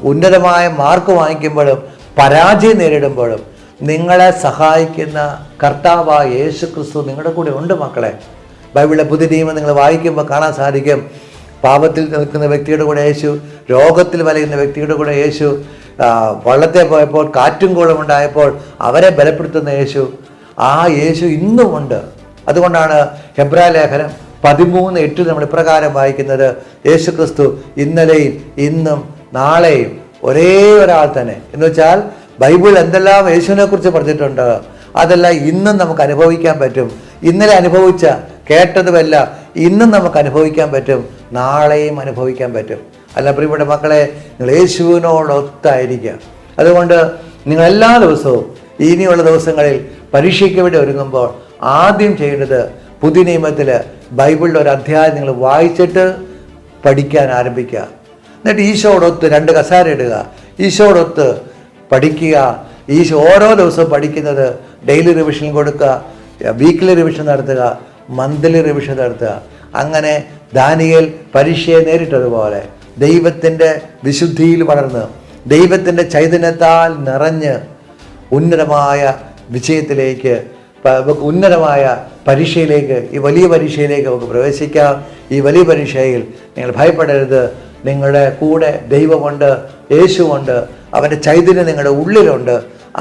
ഉന്നതമായ മാർക്ക് വാങ്ങിക്കുമ്പോഴും പരാജയം നേരിടുമ്പോഴും നിങ്ങളെ സഹായിക്കുന്ന കർത്താവായ യേശു ക്രിസ്തു നിങ്ങളുടെ കൂടെ ഉണ്ട് മക്കളെ. ബൈബിളിലെ പുതിയ നിയമം നിങ്ങൾ വായിക്കുമ്പോൾ കാണാൻ സാധിക്കും, പാപത്തിൽ നിൽക്കുന്ന വ്യക്തിയുടെ കൂടെ യേശു, രോഗത്തിൽ വലയുന്ന വ്യക്തിയുടെ കൂടെ യേശു, വള്ളത്തെ പോയപ്പോൾ കാറ്റും കോളും ഉണ്ടായപ്പോൾ അവരെ ബലപ്പെടുത്തുന്ന യേശു, ആ യേശു ഇന്നും ഉണ്ട്. അതുകൊണ്ടാണ് ഹെബ്രായ ലേഖനം 13:8 നമ്മൾ ഇപ്രകാരം വായിക്കുന്നത്, യേശു ക്രിസ്തു ഇന്നലെയും ഇന്നും നാളെയും ഒരേ ഒരാൾ തന്നെ. എന്ന് വെച്ചാൽ ബൈബിൾ എന്തെല്ലാം യേശുവിനെ കുറിച്ച് പറഞ്ഞിട്ടുണ്ട് അതെല്ലാം ഇന്നും നമുക്ക് അനുഭവിക്കാൻ പറ്റും. ഇന്നലെ അനുഭവിച്ച കേട്ടതുമല്ല ഇന്നും നമുക്ക് അനുഭവിക്കാൻ പറ്റും, നാളെയും അനുഭവിക്കാൻ പറ്റും. അല്ല പ്രിയപ്പെട്ട മക്കളെ, നിങ്ങൾ യേശുവിനോടൊത്തായിരിക്കുക. അതുകൊണ്ട് നിങ്ങൾ എല്ലാ ദിവസവും ഇനിയുള്ള ദിവസങ്ങളിൽ പരീക്ഷയ്ക്ക് വേണ്ടി ഒരുങ്ങുമ്പോൾ ആദ്യം ചെയ്യേണ്ടത് പുതിയ നിയമത്തിൽ ബൈബിളിലെ ഒരു അധ്യായം നിങ്ങൾ വായിച്ചിട്ട് പഠിക്കാൻ ആരംഭിക്കുക. എന്നിട്ട് ഈശോടൊത്ത് 2 കസേര ഇടുക, ഈശോടൊത്ത് പഠിക്കുക. ഈശോ ഓരോ ദിവസവും പഠിക്കുന്നത് ഡെയിലി റിവിഷൻ കൊടുക്കുക, വീക്ക്ലി റിവിഷൻ നടത്തുക, മന്ത്ലി റിവിഷൻ നടത്തുക. അങ്ങനെ ദാനിയേൽ പരീക്ഷയെ നേരിട്ടതുപോലെ ദൈവത്തിൻ്റെ വിശുദ്ധിയിൽ വളർന്ന് ദൈവത്തിൻ്റെ ചൈതന്യത്താൽ നിറഞ്ഞ് ഉന്നതമായ വിജയത്തിലേക്ക്, ഉന്നതമായ പരീക്ഷയിലേക്ക്, ഈ വലിയ പരീക്ഷയിലേക്ക് നമുക്ക് പ്രവേശിക്കാം. ഈ വലിയ പരീക്ഷയിൽ നിങ്ങൾ ഭയപ്പെടരുത്. നിങ്ങളുടെ കൂടെ ദൈവമുണ്ട്, യേശുവുണ്ട്, അവൻ്റെ ചൈതന്യം നിങ്ങളുടെ ഉള്ളിലുണ്ട്.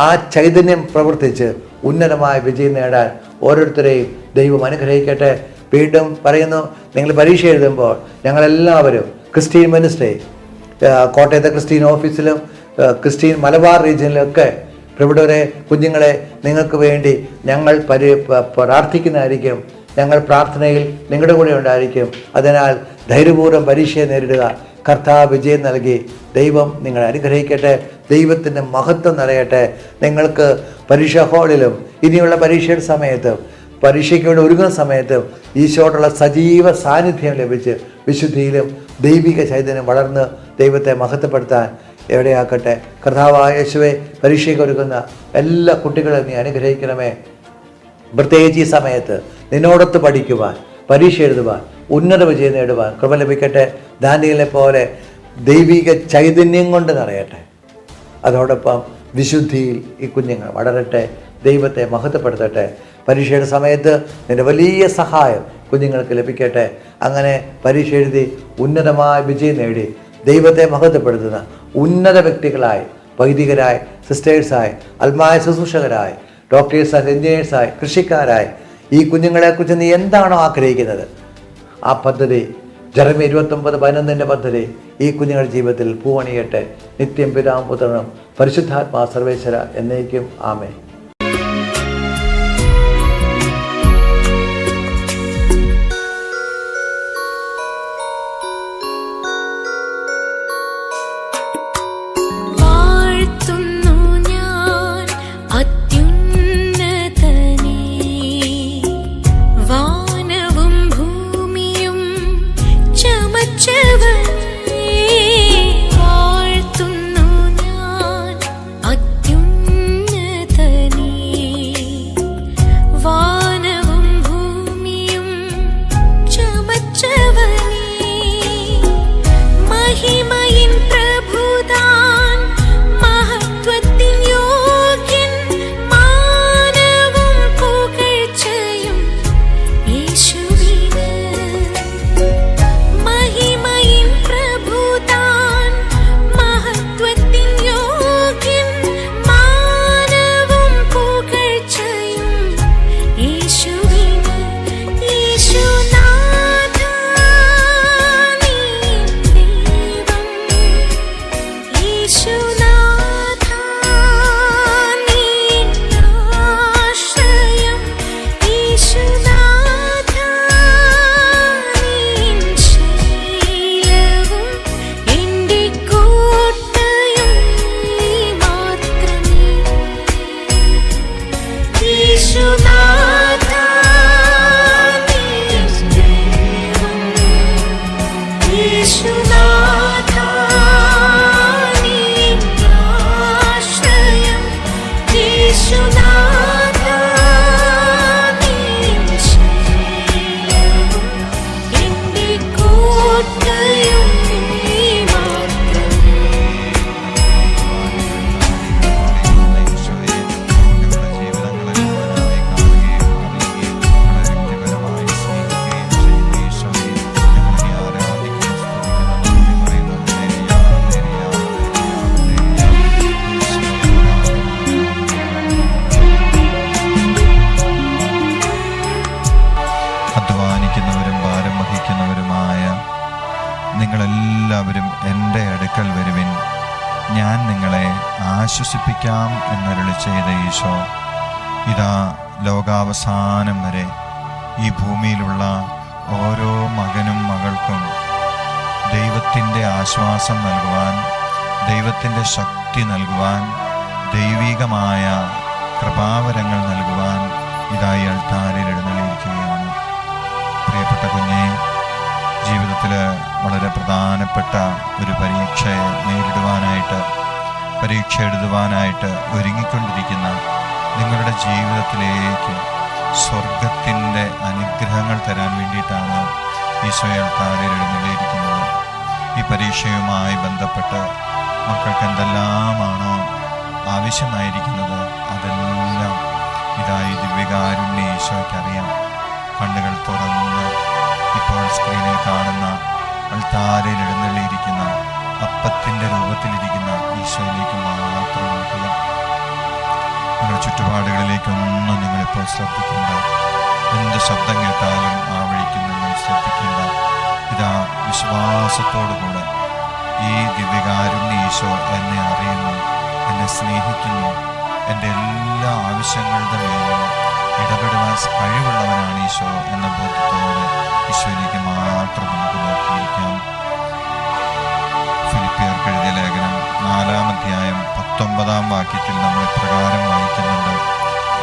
ആ ചൈതന്യം പ്രവർത്തിച്ച് ഉന്നതമായ വിജയം നേടാൻ ഓരോരുത്തരെയും ദൈവം അനുഗ്രഹിക്കട്ടെ. വീണ്ടും പറയുന്നു, നിങ്ങൾ പരീക്ഷ എഴുതുമ്പോൾ ഞങ്ങളെല്ലാവരും ക്രിസ്ത്യൻ മിനിസ്ട്രി, കോട്ടയത്തെ ക്രിസ്ത്യൻ ഓഫീസിലും ക്രിസ്ത്യൻ മലബാർ റീജിയനിലൊക്കെ പ്രിയപ്പെട്ടവരെ, കുഞ്ഞുങ്ങളെ, നിങ്ങൾക്ക് വേണ്ടി ഞങ്ങൾ പ്രാർത്ഥിക്കുന്നതായിരിക്കും. ഞങ്ങൾ പ്രാർത്ഥനയിൽ നിങ്ങളുടെ കൂടെ ഉണ്ടായിരിക്കും. അതിനാൽ ധൈര്യപൂർവ്വം പരീക്ഷയെ നേരിടുക. കർത്താവ് വിജയം നൽകി ദൈവം നിങ്ങളെ അനുഗ്രഹിക്കട്ടെ. ദൈവത്തിൻ്റെ മഹത്വം നിറയട്ടെ. നിങ്ങൾക്ക് പരീക്ഷാ ഹാളിലും ഇനിയുള്ള പരീക്ഷയുടെ സമയത്തും പരീക്ഷയ്ക്ക് വേണ്ടി ഒരുങ്ങുന്ന സമയത്തും ഈശോയോടുള്ള സജീവ സാന്നിധ്യം ലഭിച്ച് വിശുദ്ധിയിലും ദൈവിക ചൈതന്യം വളർന്ന് ദൈവത്തെ മഹത്വപ്പെടുത്താൻ എവിടെയാക്കട്ടെ. കർത്താവായ യേശുവേ, പരീക്ഷയ്ക്ക് ഒരുക്കുന്ന എല്ലാ കുട്ടികളെയും നീ അനുഗ്രഹിക്കണമേ. പ്രത്യേകിച്ച് ഈ സമയത്ത് നിന്നോടൊത്ത് പഠിക്കുവാൻ, പരീക്ഷ എഴുതുവാൻ, ഉന്നത വിജയം നേടുവാൻ കൃപ ലഭിക്കട്ടെ. ദാനിയേലിനെ പോലെ ദൈവിക ചൈതന്യം കൊണ്ട് നിറയട്ടെ. അതോടൊപ്പം വിശുദ്ധിയിൽ ഈ കുഞ്ഞുങ്ങൾ വളരട്ടെ, ദൈവത്തെ മഹത്വപ്പെടുത്തട്ടെ. പരീക്ഷയുടെ സമയത്ത് നിൻ്റെ വലിയ സഹായം കുഞ്ഞുങ്ങൾക്ക് ലഭിക്കട്ടെ. അങ്ങനെ പരീക്ഷ എഴുതി ഉന്നതമായ വിജയം നേടി ദൈവത്തെ മഹത്വപ്പെടുത്തുന്ന ഉന്നത വ്യക്തികളായി, വൈദികരായി, സിസ്റ്റേഴ്സായി, ആത്മായ ശുശ്രൂഷകരായി, ഡോക്ടേഴ്സായി, എഞ്ചിനീയേഴ്സായി, കൃഷിക്കാരായി ഈ കുഞ്ഞുങ്ങളെക്കുറിച്ച് നീ എന്താണോ ആഗ്രഹിക്കുന്നത് ആ പദ്ധതി, ജെറമ്യ 29:11 പദ്ധതി ഈ കുഞ്ഞുങ്ങളുടെ ജീവിതത്തിൽ പൂവണിയട്ടെ. നിത്യം പിതാവും പുത്രനും പരിശുദ്ധാത്മാ സർവേശ്വര എന്നേക്കും ആമേൻ. വാഴ്ത്തുന്നു ഞാൻ അത്യുന്നതനേ. യേശുനാഥാ നീ ദൈവം യേശുനാഥാ നീ ആശ്രയം യേശുനാഥാ നീ ശൈലവും എൻ്റെ കോട്ടയും നീ മാത്രം അധ്വാനിക്കുന്നവരും ഭാരം വഹിക്കുന്നവരുമായ നിങ്ങളെല്ലാവരും എൻ്റെ അടുക്കൽ വരുവിൻ, ഞാൻ നിങ്ങളെ ആശ്വസിപ്പിക്കാം എന്നരുളി ചെയ്ത ഈശോ ഇതാ ലോകാവസാനം വരെ ഈ ഭൂമിയിലുള്ള ഓരോ മകനും മകൾക്കും ദൈവത്തിൻ്റെ ആശ്വാസം നൽകുവാൻ, ദൈവത്തിൻ്റെ ശക്തി നൽകുവാൻ, ദൈവികമായ കൃപാവരങ്ങൾ നൽകുവാൻ ഇതായി അൾത്താരയിൽ എഴുന്നള്ളിയിരിക്കുകയാണ്. പ്രിയപ്പെട്ട കുഞ്ഞെ, ജീവിതത്തിൽ വളരെ പ്രധാനപ്പെട്ട ഒരു പരീക്ഷയെ നേരിടുവാനായിട്ട്, പരീക്ഷ എഴുതുവാനായിട്ട് ഒരുങ്ങിക്കൊണ്ടിരിക്കുന്ന നിങ്ങളുടെ ജീവിതത്തിലേക്ക് സ്വർഗത്തിൻ്റെ അനുഗ്രഹങ്ങൾ തരാൻ വേണ്ടിയിട്ടാണ് ഈശോയെ അൾത്താരയിൽ എഴുന്നള്ളിയിരിക്കുന്നത്. ഈ പരീക്ഷയുമായി ബന്ധപ്പെട്ട് മക്കൾക്ക് എന്തെല്ലാമാണോ ആവശ്യമായിരിക്കുന്നത് അതെല്ലാം ഇതായി ദിവ്യകാരുണ്യ ഈശോയ്ക്കറിയാം. കണ്ണുകൾ തുറന്ന് ഇപ്പോൾ സ്ക്രീനിൽ കാണുന്ന അൾത്താരയിൽ എഴുന്നള്ളിയിരിക്കുന്ന അപ്പത്തിൻ്റെ രൂപത്തിലിരിക്കുന്ന ഈശോയിലേക്ക് മാത്രം നോക്കുക. നിങ്ങളുടെ ചുറ്റുപാടുകളിലേക്കൊന്നും നിങ്ങളിപ്പോൾ ശ്രദ്ധിക്കേണ്ട. എന്ത് ശബ്ദം കേട്ടാലും ആ വഴിക്ക് നിങ്ങൾ ശ്രദ്ധിക്കേണ്ട. ഇതാ വിശ്വാസത്തോടുകൂടെ ഈ ദിവ്യകാരുണ്യ ഈശോ എന്നെ അറിയുന്നു, എന്നെ സ്നേഹിക്കുന്നു, എൻ്റെ എല്ലാ ആവശ്യങ്ങളുടെ മേലും ഇടപെടുവാൻ കഴിവുള്ളവനാണ് ഈശോ എന്ന ബോധ്യത്തോടെ ഈശോയിലേക്ക് മാത്രം നമുക്ക് നോക്കിയിരിക്കാം. ഫിലിപ്പിയർക്ക് എഴുതിയ ലേഖനം 4-ാം അധ്യായം 19-ാം വാക്യത്തിൽ നമ്മൾ ഇപ്രകാരം വായിക്കുന്നുണ്ട്: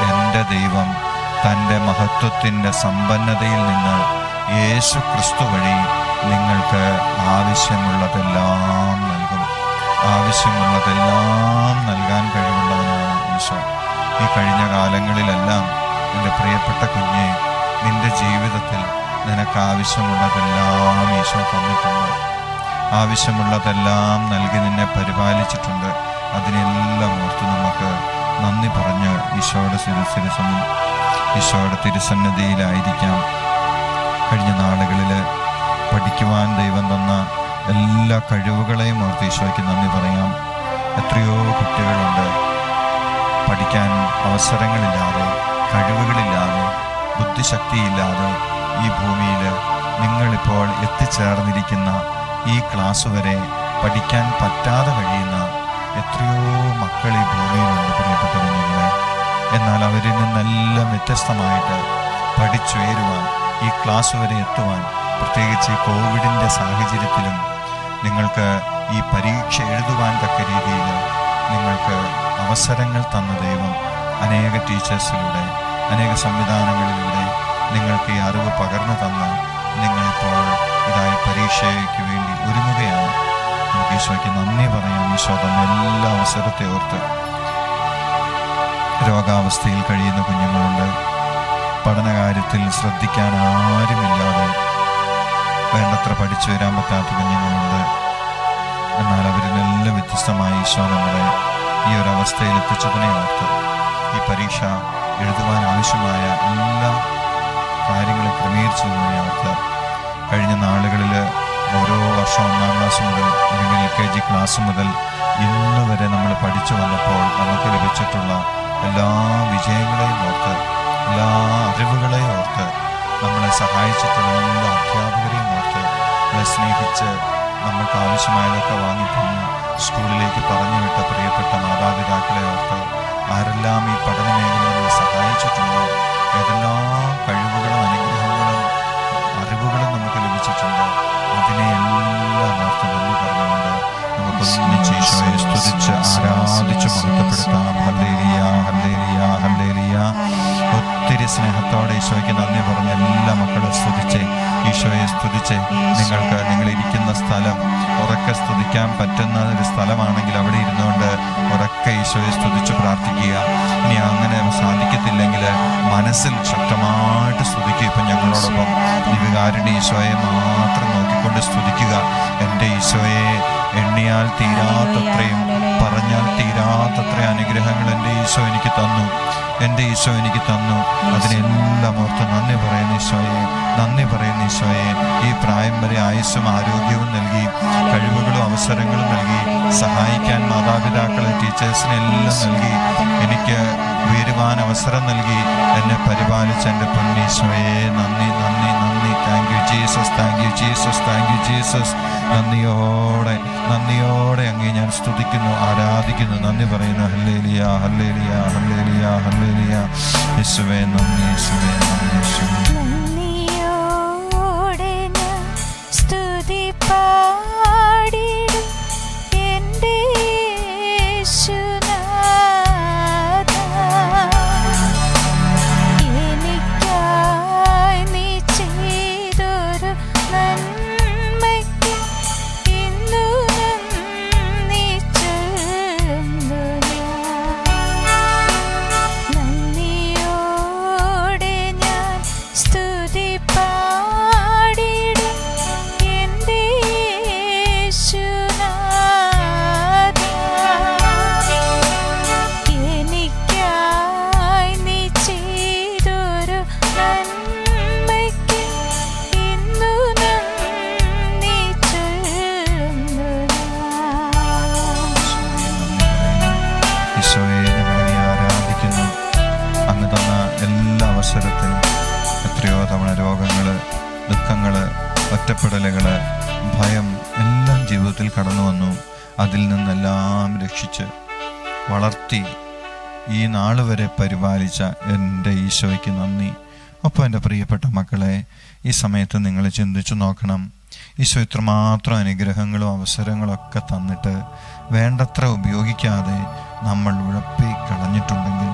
എൻ്റെ ദൈവം തൻ്റെ മഹത്വത്തിൻ്റെ സമ്പന്നതയിൽ നിന്ന് യേശു ക്രിസ്തു വഴി നിങ്ങൾക്ക് ആവശ്യമുള്ളതെല്ലാം നൽകും. ആവശ്യമുള്ളതെല്ലാം നൽകാൻ കഴിവുള്ളവനാണ് ഈശോ. ഈ കഴിഞ്ഞ കാലങ്ങളിലെല്ലാം എൻ്റെ പ്രിയപ്പെട്ട കുഞ്ഞെ, നിൻ്റെ ജീവിതത്തിൽ നിനക്ക് ആവശ്യമുള്ളതെല്ലാം ഈശോ തന്നിട്ടുണ്ട്. ആവശ്യമുള്ളതെല്ലാം നൽകി നിന്നെ പരിപാലിച്ചിട്ടുണ്ട്. അതിനെല്ലാം ഓർത്ത് നമുക്ക് നന്ദി പറഞ്ഞ് ഈശോയുടെ തിരുസന്നിധിയിലായിരിക്കാം. കഴിഞ്ഞ നാളുകളിൽ പഠിക്കുവാൻ ദൈവം തന്ന എല്ലാ കഴിവുകളെയും ഓർത്ത് ഈശോയ്ക്ക് നന്ദി പറയാം. എത്രയോ കുട്ടികളുണ്ട് പഠിക്കാൻ അവസരങ്ങളില്ലാതെ, കഴിവുകളില്ലാതെ, ബുദ്ധിശക്തിയില്ലാതെ ഈ ഭൂമിയിൽ നിങ്ങളിപ്പോൾ എത്തിച്ചേർന്നിരിക്കുന്ന ഈ ക്ലാസ് വരെ പഠിക്കാൻ പറ്റാതെ കഴിയുന്ന എത്രയോ മക്കൾ ഈ ഭൂമിയിലുണ്ട് പ്രിയപ്പെട്ട കുഞ്ഞുങ്ങളെ. എന്നാൽ അവരിൽ നിന്നെല്ലാം വ്യത്യസ്തമായിട്ട് പഠിച്ചുയരുവാൻ, ഈ ക്ലാസ് വരെ എത്തുവാൻ, പ്രത്യേകിച്ച് ഈ കോവിഡിൻ്റെ സാഹചര്യത്തിലും നിങ്ങൾക്ക് ഈ പരീക്ഷ എഴുതുവാൻ തക്ക രീതിയിൽ നിങ്ങൾക്ക് അവസരങ്ങൾ തന്ന ദൈവം അനേക ടീച്ചേഴ്സിലൂടെ, അനേക സംവിധാനങ്ങളിലൂടെ നിങ്ങൾക്ക് ഈ അറിവ് പകർന്നു തന്ന് നിങ്ങളിപ്പോൾ ഇതായി പരീക്ഷയ്ക്ക് വേണ്ടി ഒരുങ്ങുകയാണ്. നമുക്ക് ഈശോയ്ക്ക് നന്ദി പറയാം. ഈശോ തന്ന എല്ലാ അവസരത്തെ ഓർത്ത്. രോഗാവസ്ഥയിൽ കഴിയുന്ന കുഞ്ഞുങ്ങളുണ്ട്, പഠനകാര്യത്തിൽ ശ്രദ്ധിക്കാൻ ആരുമില്ലാതെ വേണ്ടത്ര പഠിച്ചു വരാൻ പറ്റാത്ത കുഞ്ഞുങ്ങളുണ്ട്. എന്നാൽ അവരിലെല്ലാം വ്യത്യസ്തമായി ഈശോ നമ്മളെ ഈ ഒരു അവസ്ഥയിൽ എത്തിച്ചതിനെ ഓർത്ത് ഈ പരീക്ഷ എഴുതുവാൻ ആവശ്യമായ എല്ലാ കാര്യങ്ങളും ക്രമീകരിച്ചതിനെ ഓർത്ത് കഴിഞ്ഞ നാളുകളിൽ ഓരോ വർഷം 1-ാം ക്ലാസ് മുതൽ അല്ലെങ്കിൽ LKG ക്ലാസ് മുതൽ ഇന്ന് വരെ നമ്മൾ പഠിച്ചു വന്നപ്പോൾ നമുക്ക് ലഭിച്ചിട്ടുള്ള എല്ലാ വിജയങ്ങളെയും ഓർത്ത്, എല്ലാ അറിവുകളെയും ഓർത്ത്, നമ്മളെ സഹായിച്ചിട്ടുള്ള എല്ലാ അധ്യാപകരെയും ഓർത്ത്, നമ്മളെ സ്നേഹിച്ച് നമ്മൾക്ക് ആവശ്യമായതൊക്കെ വാങ്ങിത്തന്ന് സ്കൂളിലേക്ക് പറഞ്ഞു വിട്ട പ്രിയപ്പെട്ട മാതാപിതാക്കളെ ഓർത്ത്, ആരെല്ലാം ഈ പഠന മേഖലയിൽ സഹായിച്ചിട്ടുണ്ടോ, ഏതെല്ലാം കഴിവുകളും അനുഗ്രഹങ്ങളും അറിവുകളും നമുക്ക് ലഭിച്ചിട്ടുണ്ടോ, അതിനെയെല്ലാം ഓർത്ത് നന്ദി പറഞ്ഞുകൊണ്ട് നമുക്കൊന്നിച്ച് ഈശോയെ സ്തുതിച്ച് ആരാധിച്ച് മഹത്വപ്പെടുത്താം. ഹല്ലേലൂയ, ഹല്ലേലൂയ, ഹല്ലേലൂയ. സ്നേഹത്തോടെ ഈശോയ്ക്ക് നന്ദി പറഞ്ഞ എല്ലാ മക്കളും സ്തുതിച്ചേ, ഈശോയെ സ്തുതിച്ചേ. നിങ്ങൾക്ക് നിങ്ങളിരിക്കുന്ന സ്ഥലം ഉറക്കെ സ്തുതിക്കാൻ പറ്റുന്ന ഒരു സ്ഥലമാണെങ്കിൽ അവിടെ ഇരുന്നുകൊണ്ട് ഉറക്കെ ഈശോയെ സ്തുതിച്ച് പ്രാർത്ഥിക്കുക. ഇനി അങ്ങനെ സാധിക്കത്തില്ലെങ്കിൽ മനസ്സിൽ ശക്തമായിട്ട് സ്തുതിക്കുക. ഇപ്പം ഞങ്ങളോടൊപ്പം ദിവ്യകാരുണ്യ ഈശോയെ മാത്രം നോക്കിക്കൊണ്ട് സ്തുതിക്കുക. എൻ്റെ ഈശോയെ, എണ്ണിയാൽ തീരാത്തത്രയും പറഞ്ഞാൽ തീരാത്തത്രയും അനുഗ്രഹങ്ങൾ എൻ്റെ ഈശോ എനിക്ക് തന്നു, എൻ്റെ ഈശോ എനിക്ക് തന്നു. അതിനെല്ലാം ഓർത്ത് നന്ദി പറയുന്ന ഈശോയെ, നന്ദി പറയുന്ന ഈശോയെ. ഈ പ്രായം വരെ ആയുസ്സും ആരോഗ്യവും നൽകി, കഴിവുകളും അവസരങ്ങളും നൽകി, സഹായിക്കാൻ മാതാപിതാക്കളെ ടീച്ചേഴ്സിനെ എല്ലാം നൽകി, എനിക്ക് ഉയരുവാൻ അവസരം നൽകി, എന്നെ പരിപാലിച്ച എൻ്റെ പൊന്നീശോയെ നന്ദി, നന്ദി, നന്ദി. Thank you Jesus, thank you Jesus, thank you Jesus. നന്ദിയോടെ, നന്ദിയോടെ അങ്ങേ ഞാൻ സ്തുതിക്കുന്നു, ആരാധിക്കുന്നു, നന്ദി പറയുന്നു. ഹല്ലേലൂയ, ഹല്ലേലൂയ, ഹല്ലേലൂയ, ഹല്ലേലൂയ. യേശുവേ നന്ദി, യേശുവേ നന്ദി, യേശുവേ. നന്ദിയോടെ ഞാൻ സ്തുതി പാടിടും എൻ്റെ യേശുനാഥാ. എനിക്കായി നീ ചെയ്തൊരു നന്മയ്ക്ക് ഇന്നു നന്ദി ചൊല്ലുന്നു ഞാൻ. നന്ദിയോടെ ഞാൻ സ്തുതി പാടിടും എൻ്റെ യേശുനാഥാ. എനിക്കായി നീ ചെയ്തൊരു നന്മയ്ക്ക് ഇന്നു നന്ദി ചൊല്ലുന്നു ഞാൻ. ഈശോയെ ഞങ്ങളെ ആരാധിക്കുന്നു. അങ്ങ് തന്ന എല്ലാ അവസരത്തിനും എത്രയോ തവണ രോഗങ്ങൾ, ദുഃഖങ്ങൾ, ഒറ്റപ്പെടലുകൾ, ഭയം എല്ലാം ജീവിതത്തിൽ കടന്നു വന്നു. അതിൽ നിന്നെല്ലാം രക്ഷിച്ച് വളർത്തി ഈ നാൾ വരെ പരിപാലിച്ച എൻ്റെ ഈശോയ്ക്ക് നന്ദി. ഒപ്പം എൻ്റെ പ്രിയപ്പെട്ട മക്കളെ, ഈ സമയത്ത് നിങ്ങൾ ചിന്തിച്ചു നോക്കണം, ഈശോ ഇത്രമാത്രം അനുഗ്രഹങ്ങളും അവസരങ്ങളും ഒക്കെ തന്നിട്ട് വേണ്ടത്ര ഉപയോഗിക്കാതെ നമ്മൾ ഉഴപ്പി കളഞ്ഞിട്ടുണ്ടെങ്കിൽ,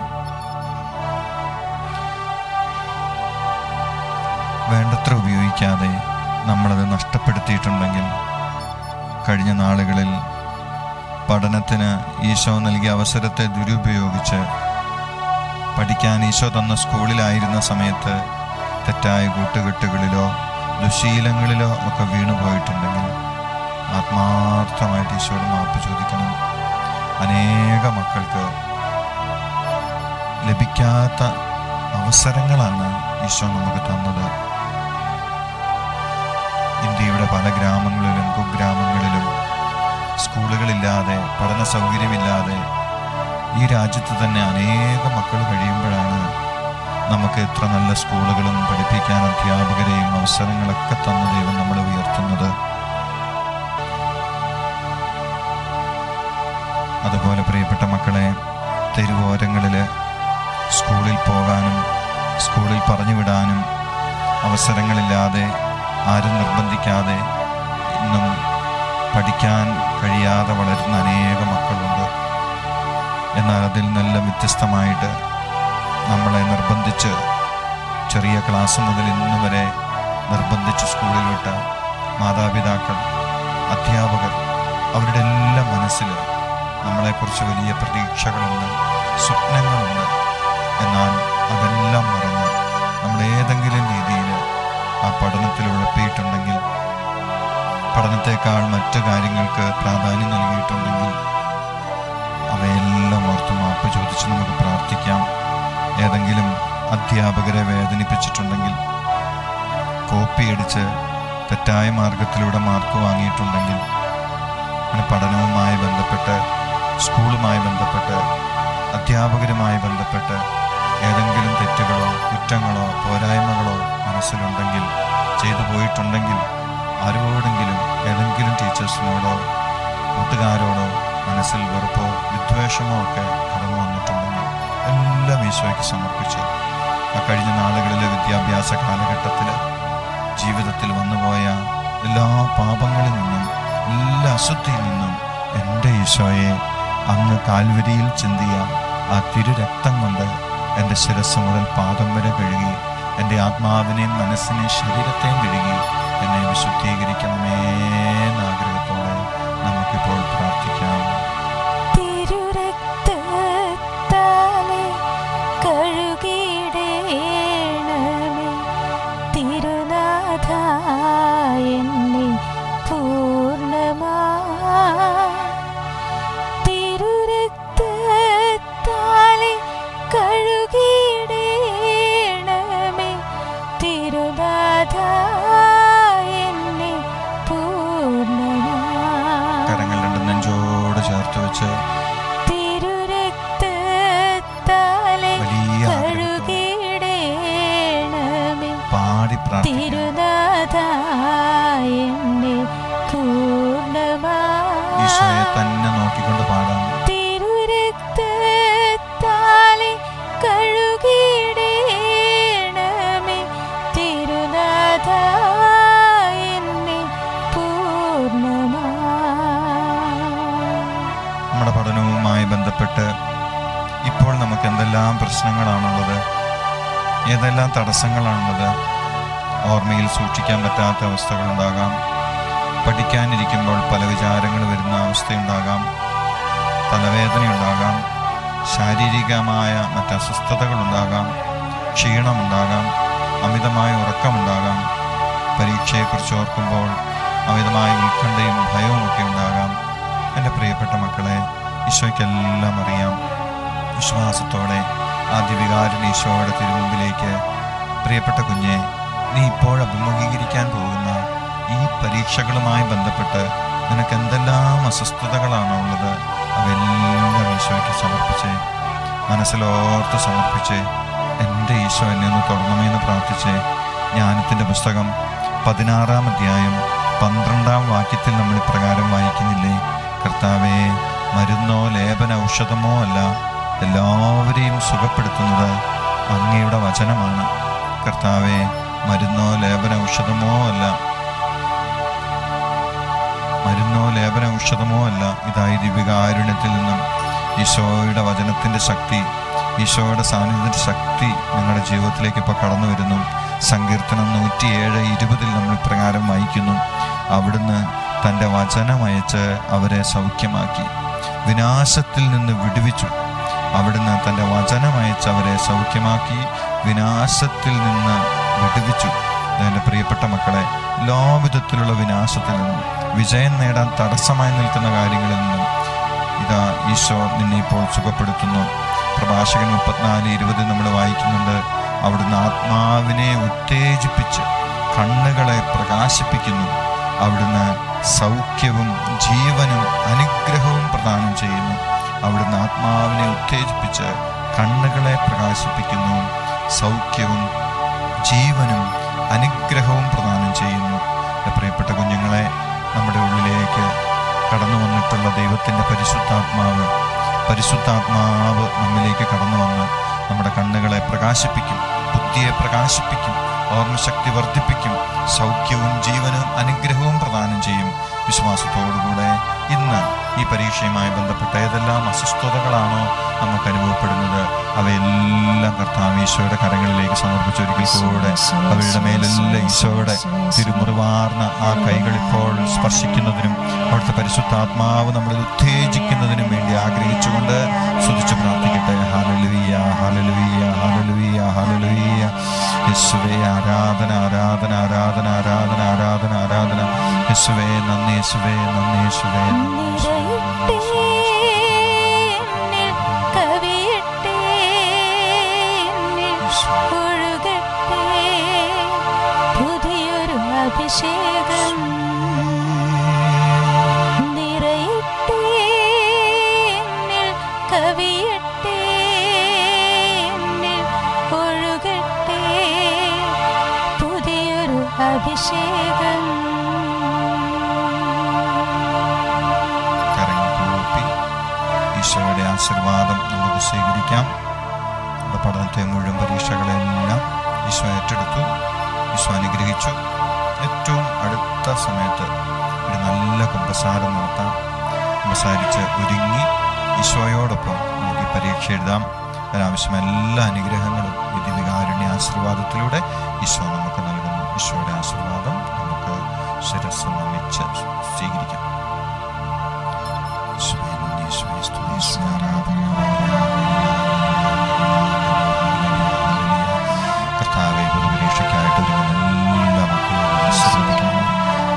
വേണ്ടത്ര ഉപയോഗിക്കാതെ നമ്മളത് നഷ്ടപ്പെടുത്തിയിട്ടുണ്ടെങ്കിൽ, കഴിഞ്ഞ നാളുകളിൽ പഠനത്തിന് ഈശോ നൽകിയ അവസരത്തെ ദുരുപയോഗിച്ച് പഠിക്കാൻ ഈശോ തന്ന സ്കൂളിലായിരുന്ന സമയത്ത് തെറ്റായ കൂട്ടുകെട്ടുകളിലോ ദുശീലങ്ങളിലോ ഒക്കെ വീണുപോയിട്ടുണ്ടെങ്കിൽ ആത്മാർത്ഥമായിട്ട് ഈശോയോട് മാപ്പ് ചോദിക്കണം. അനേക മക്കൾക്ക് ലഭിക്കാത്ത അവസരങ്ങളാണ് ഈശോ നമുക്ക് തന്നത്. ഇന്ത്യയുടെ പല ഗ്രാമങ്ങളിലും കുഗ്രാമങ്ങളിലും സ്കൂളുകളില്ലാതെ, പഠന സൗകര്യമില്ലാതെ ഈ രാജ്യത്ത് തന്നെ അനേക മക്കൾ കഴിയുമ്പോഴാണ് നമുക്ക് എത്ര നല്ല സ്കൂളുകളും പഠിപ്പിക്കാൻ അധ്യാപകരെയും അവസരങ്ങളൊക്കെ തന്ന ദൈവം നമ്മളെ ഉയർത്തുന്നത്. അതുപോലെ പ്രിയപ്പെട്ട മക്കളെ, തെരുവോരങ്ങളിൽ സ്കൂളിൽ പോകാനും സ്കൂളിൽ പറഞ്ഞു വിടാനും അവസരങ്ങളില്ലാതെ, ആരും നിർബന്ധിക്കാതെ ഇന്നും പഠിക്കാൻ കഴിയാതെ വളരുന്ന അനേക മക്കളുണ്ട്. എന്നാൽ അതിൽ നിന്നെല്ലാം വ്യത്യസ്തമായിട്ട് നമ്മളെ നിർബന്ധിച്ച്, ചെറിയ ക്ലാസ് മുതൽ ഇന്ന് വരെ നിർബന്ധിച്ച് സ്കൂളിൽ വിട്ട മാതാപിതാക്കൾ, അധ്യാപകർ, അവരുടെ എല്ലാം മനസ്സിൽ നമ്മളെക്കുറിച്ച് വലിയ പ്രതീക്ഷകളുണ്ട്, സ്വപ്നങ്ങളുണ്ട്. എന്നാൽ അതെല്ലാം മറന്ന് നമ്മൾ ഏതെങ്കിലും രീതിയിൽ ആ പഠനത്തിൽ ഉഴപ്പിയിട്ടുണ്ടെങ്കിൽ, പഠനത്തെക്കാൾ മറ്റു കാര്യങ്ങൾക്ക് പ്രാധാന്യം നൽകിയിട്ടുണ്ടെങ്കിൽ, അവയെല്ലാം ഓർത്ത് മാപ്പ് ചോദിച്ച് നമുക്ക് പ്രാർത്ഥിക്കാം. ഏതെങ്കിലും അധ്യാപകരെ വേദനിപ്പിച്ചിട്ടുണ്ടെങ്കിൽ, കോപ്പിയടിച്ച് തെറ്റായ മാർഗത്തിലൂടെ മാർക്ക് വാങ്ങിയിട്ടുണ്ടെങ്കിൽ, അങ്ങനെ പഠനവുമായി ബന്ധപ്പെട്ട്, സ്കൂളുമായി ബന്ധപ്പെട്ട്, അധ്യാപകരുമായി ബന്ധപ്പെട്ട് ഏതെങ്കിലും തെറ്റുകളോ കുറ്റങ്ങളോ പോരായ്മകളോ മനസ്സിലുണ്ടെങ്കിൽ, ചെയ്തു പോയിട്ടുണ്ടെങ്കിൽ, ആരോടെങ്കിലും ഏതെങ്കിലും ടീച്ചേഴ്സിനോടോ കൂട്ടുകാരോടോ മനസ്സിൽ വെറുപ്പോ വിദ്വേഷമോ ഒക്കെ കടന്നു വന്നിട്ടുണ്ടെങ്കിൽ എല്ലാം ഈശോയ്ക്ക് സമർപ്പിച്ച്, ആ കഴിഞ്ഞ നാളുകളിലെ വിദ്യാഭ്യാസ കാലഘട്ടത്തിൽ ജീവിതത്തിൽ വന്നുപോയ എല്ലാ പാപങ്ങളിൽ നിന്നും, എല്ലാ അശുദ്ധിയിൽ നിന്നും എൻ്റെ ഈശോയെ അങ്ങ് കാൽവരിയിൽ ചിന്തിയ ആ തിരുരക്തം കൊണ്ട് എൻ്റെ ശിരസ് മുതൽ പാദം വരെ കഴുകി എൻ്റെ ആത്മാവിനെയും മനസ്സിനെയും ശരീരത്തെയും കഴുകി എന്നെ വിശുദ്ധീകരിക്കണമേ എന്ന ആഗ്രഹത്തോടെ നമുക്കിപ്പോൾ പ്രാർത്ഥിക്കാം. തിരുരക്തത്താലെ കഴുകിയിടേണമേ തിരുനാഥാ എന്നെ പൂർണ്ണമായി. തിരുരക്തത്താലെ കഴുകിയിടേണമേ തിരുനാഥാ എന്നെ പൂർണ്ണമായി. കരങ്ങൾ രണ്ടും നെഞ്ചോട് ചേർത്ത് വെച്ച് തിരുരക്തത്താലെ വലിയ കഴുകിയിടേണമേ പാടി പ്രാർത്ഥിക്കാം. തിരുനാഥാ എന്നെ പൂർണ്ണമായി. ഈശോയെ തന്നെ നോക്കിക്കൊണ്ട് പാടാം. തിരുരക്തത്താലെ കഴുകിയിടേണമേ തിരുനാഥാ എന്നെ പൂർണ്ണമായി. നമ്മുടെ പഠനവുമായി ബന്ധപ്പെട്ട് ഇപ്പോൾ നമുക്ക് എന്തെല്ലാം പ്രശ്നങ്ങളാണുള്ളത്, ഏതെല്ലാം തടസ്സങ്ങളാണുള്ളത്? ഓർമ്മയിൽ സൂക്ഷിക്കാൻ പറ്റാത്ത അവസ്ഥകളുണ്ടാകാം. പഠിക്കാനിരിക്കുമ്പോൾ പല വിചാരങ്ങൾ വരുന്ന അവസ്ഥയുണ്ടാകാം. തലവേദനയുണ്ടാകാം. ശാരീരികമായ മറ്റ് അസ്വസ്ഥതകളുണ്ടാകാം. ക്ഷീണമുണ്ടാകാം. അമിതമായ ഉറക്കമുണ്ടാകാം. പരീക്ഷയെക്കുറിച്ച് ഓർക്കുമ്പോൾ അമിതമായ ഉത്കണ്ഠയും ഭയവും ഒക്കെ ഉണ്ടാകാം. എൻ്റെ പ്രിയപ്പെട്ട മക്കളെ, ഈശോയ്ക്കെല്ലാം അറിയാം. വിശ്വാസത്തോടെ ആദ്യവികാരൻ ഈശോയുടെ തിരുമുമ്പിലേക്ക്, പ്രിയപ്പെട്ട കുഞ്ഞെ, നീ ഇപ്പോൾ അഭിമുഖീകരിക്കാൻ പോകുന്ന ഈ പരീക്ഷകളുമായി ബന്ധപ്പെട്ട് നിനക്ക് എന്തെല്ലാം അസ്വസ്ഥതകളാണോ ഉള്ളത്, അവയെല്ലാം ഈശോയ്ക്ക് സമർപ്പിച്ചേ, മനസ്സിലോർത്ത് സമർപ്പിച്ചേ. എൻ്റെ ഈശോ എന്നെ ഒന്ന് തുടങ്ങുമെന്ന് പ്രാർത്ഥിച്ചേ. ജ്ഞാനത്തിൻ്റെ പുസ്തകം 16-ാം അധ്യായം 12-ാം വാക്യത്തിൽ നമ്മൾ ഇപ്രകാരം വായിക്കുന്നില്ലേ? കർത്താവേ, മരുന്നോ ലേപന ഔഷധമോ അല്ല, എല്ലാവരെയും സുഖപ്പെടുത്തുന്നത് അങ്ങയുടെ വചനമാണ്. കർത്താവേ, മരുന്നോ ലേപന ഔഷധമോ അല്ല, ഇതായി ദിവ്യകാരുണ്യത്തിൽ നിന്നും ഈശോയുടെ വചനത്തിൻ്റെ ശക്തി, ഈശോയുടെ സാന്നിധ്യത്തിൻ്റെ ശക്തി നിങ്ങളുടെ ജീവിതത്തിലേക്ക് ഇപ്പോൾ കടന്നു വരുന്നു. സങ്കീർത്തനം 107:20 നമ്മൾ ഇപ്രകാരം വായിക്കുന്നു: അവിടുന്ന് തൻ്റെ വചനമയച്ച് അവരെ സൗഖ്യമാക്കി, വിനാശത്തിൽ നിന്ന് വിടുവിച്ചു. അവിടുന്ന് തൻ്റെ വചനമയച്ച് അവരെ സൗഖ്യമാക്കി, വിനാശത്തിൽ നിന്ന് വിടുവിച്ചു. എൻ്റെ പ്രിയപ്പെട്ട മക്കളെ, എല്ലാവിധത്തിലുള്ള വിനാശത്തിൽ നിന്നും, വിജയം നേടാൻ തടസ്സമായി നിൽക്കുന്ന കാര്യങ്ങളിൽ നിന്നും ഇതാ ഈശോ നിന്നെ ഇപ്പോൾ സുഖപ്പെടുത്തുന്നു. പ്രഭാഷകൻ 34:20 നമ്മൾ വായിക്കുന്നുണ്ട്: അവിടുന്ന് ആത്മാവിനെ ഉത്തേജിപ്പിച്ച് കണ്ണുകളെ പ്രകാശിപ്പിക്കുന്നു. അവിടുന്ന് സൗഖ്യവും ജീവനും അനുഗ്രഹവും പ്രദാനം ചെയ്യുന്നു. അവിടുന്ന് ആത്മാവിനെ ഉത്തേജിപ്പിച്ച് കണ്ണുകളെ പ്രകാശിപ്പിക്കുന്നു, സൗഖ്യവും ജീവനും അനുഗ്രഹവും പ്രദാനം ചെയ്യുന്നു. പ്രിയപ്പെട്ട കുഞ്ഞുങ്ങളെ, നമ്മുടെ ഉള്ളിലേക്ക് കടന്നു വന്നിട്ടുള്ള ദൈവത്തിൻ്റെ പരിശുദ്ധാത്മാവ് നമ്മിലേക്ക് കടന്നു വന്ന് നമ്മുടെ കണ്ണുകളെ പ്രകാശിപ്പിക്കും, ബുദ്ധിയെ പ്രകാശിപ്പിക്കും, ഓർമ്മശക്തി വർദ്ധിപ്പിക്കും, സൗഖ്യവും ജീവനും അനുഗ്രഹവും പ്രദാനം ചെയ്യും. വിശ്വാസത്തോടുകൂടെ ഇന്ന് ഈ പരീക്ഷയുമായി ബന്ധപ്പെട്ട ഏതെല്ലാം അസ്വസ്ഥതകളാണോ നമുക്ക് അനുഭവപ്പെടുന്നത്, അവയെല്ലാം കർത്താവ് ഈശോയുടെ കരങ്ങളിലേക്ക് സമർപ്പിച്ചൊരിക്കൽ കൂടെ അവരുടെ മേലെല്ലാം ഈശോയുടെ തിരുമുറിവാർന്ന ആ കൈകളിപ്പോൾ സ്പർശിക്കുന്നതിനും അവിടുത്തെ പരിശുദ്ധാത്മാവ് നമ്മളിൽ ഉത്തേജിക്കുന്നതിനും വേണ്ടി ആഗ്രഹിച്ചുകൊണ്ട് സ്തുതിച്ച് പ്രാർത്ഥിക്കട്ടെ. ഹല്ലേലൂയ, ഹല്ലേലൂയ, ഹല്ലേലൂയ, ഹല്ലേലൂയ. യേശുവേ, ആരാധന, ആരാധന, ആരാധന, ആരാധന, ആരാധന, ആരാധന. യേശുവേ നന്ദി, യേശുവേ നന്ദി, യേശുവേ നന്ദി. അഭിഷേകം നിറയട്ടെ, കവിയട്ടെ, ഒഴുകട്ടെ പുതിയൊരു അഭിഷേകം. കരങ്ങൾ ഈശോയുടെ ആശീർവാദം നമുക്ക് സ്വീകരിക്കാം. നമ്മുടെ പഠനത്തെ മുഴുവൻ പരീക്ഷകളെല്ലാം ഈശോ ഏറ്റെടുത്തു, ഈശോ അനുഗ്രഹിച്ചു. ഏറ്റവും അടുത്ത സമയത്ത് ഒരു നല്ല കുമ്പസാരം നടത്താം. കുമ്പസാരിച്ച് ഒരുങ്ങി ഈശോയോടൊപ്പം നമുക്ക് ഈ പരീക്ഷ എഴുതാം. അതിനാവശ്യമായ എല്ലാ അനുഗ്രഹങ്ങളും ഈ ദിവ്യകാരുണ്യ ആശീർവാദത്തിലൂടെ ഈശോ നമുക്ക് നൽകുന്നു. ഈശോയുടെ ആശീർവാദം നമുക്ക് ശിരസ്സ് നമിച്ച് സ്വീകരിക്കാം. കർത്താവെ, പൊതുപരീക്ഷയ്ക്കായിട്ട് ഒരുങ്ങുന്ന എല്ലാ മക്കളെയും ആശീർവദിക്കണം.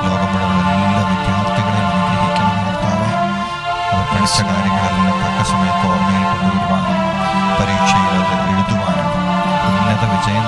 ലോകം മുഴുവൻ എല്ലാ വിദ്യാർത്ഥികളെയും അനുഗ്രഹിക്കണം. കർത്താവെ, അവർ പഠിച്ച കാര്യങ്ങളെല്ലാം തക്ക സമയത്ത് ഓർമ്മയിൽ കൊണ്ടുവരുവാനും പരീക്ഷയിൽ അത് എഴുതുവാനും ഉന്നത വിജയം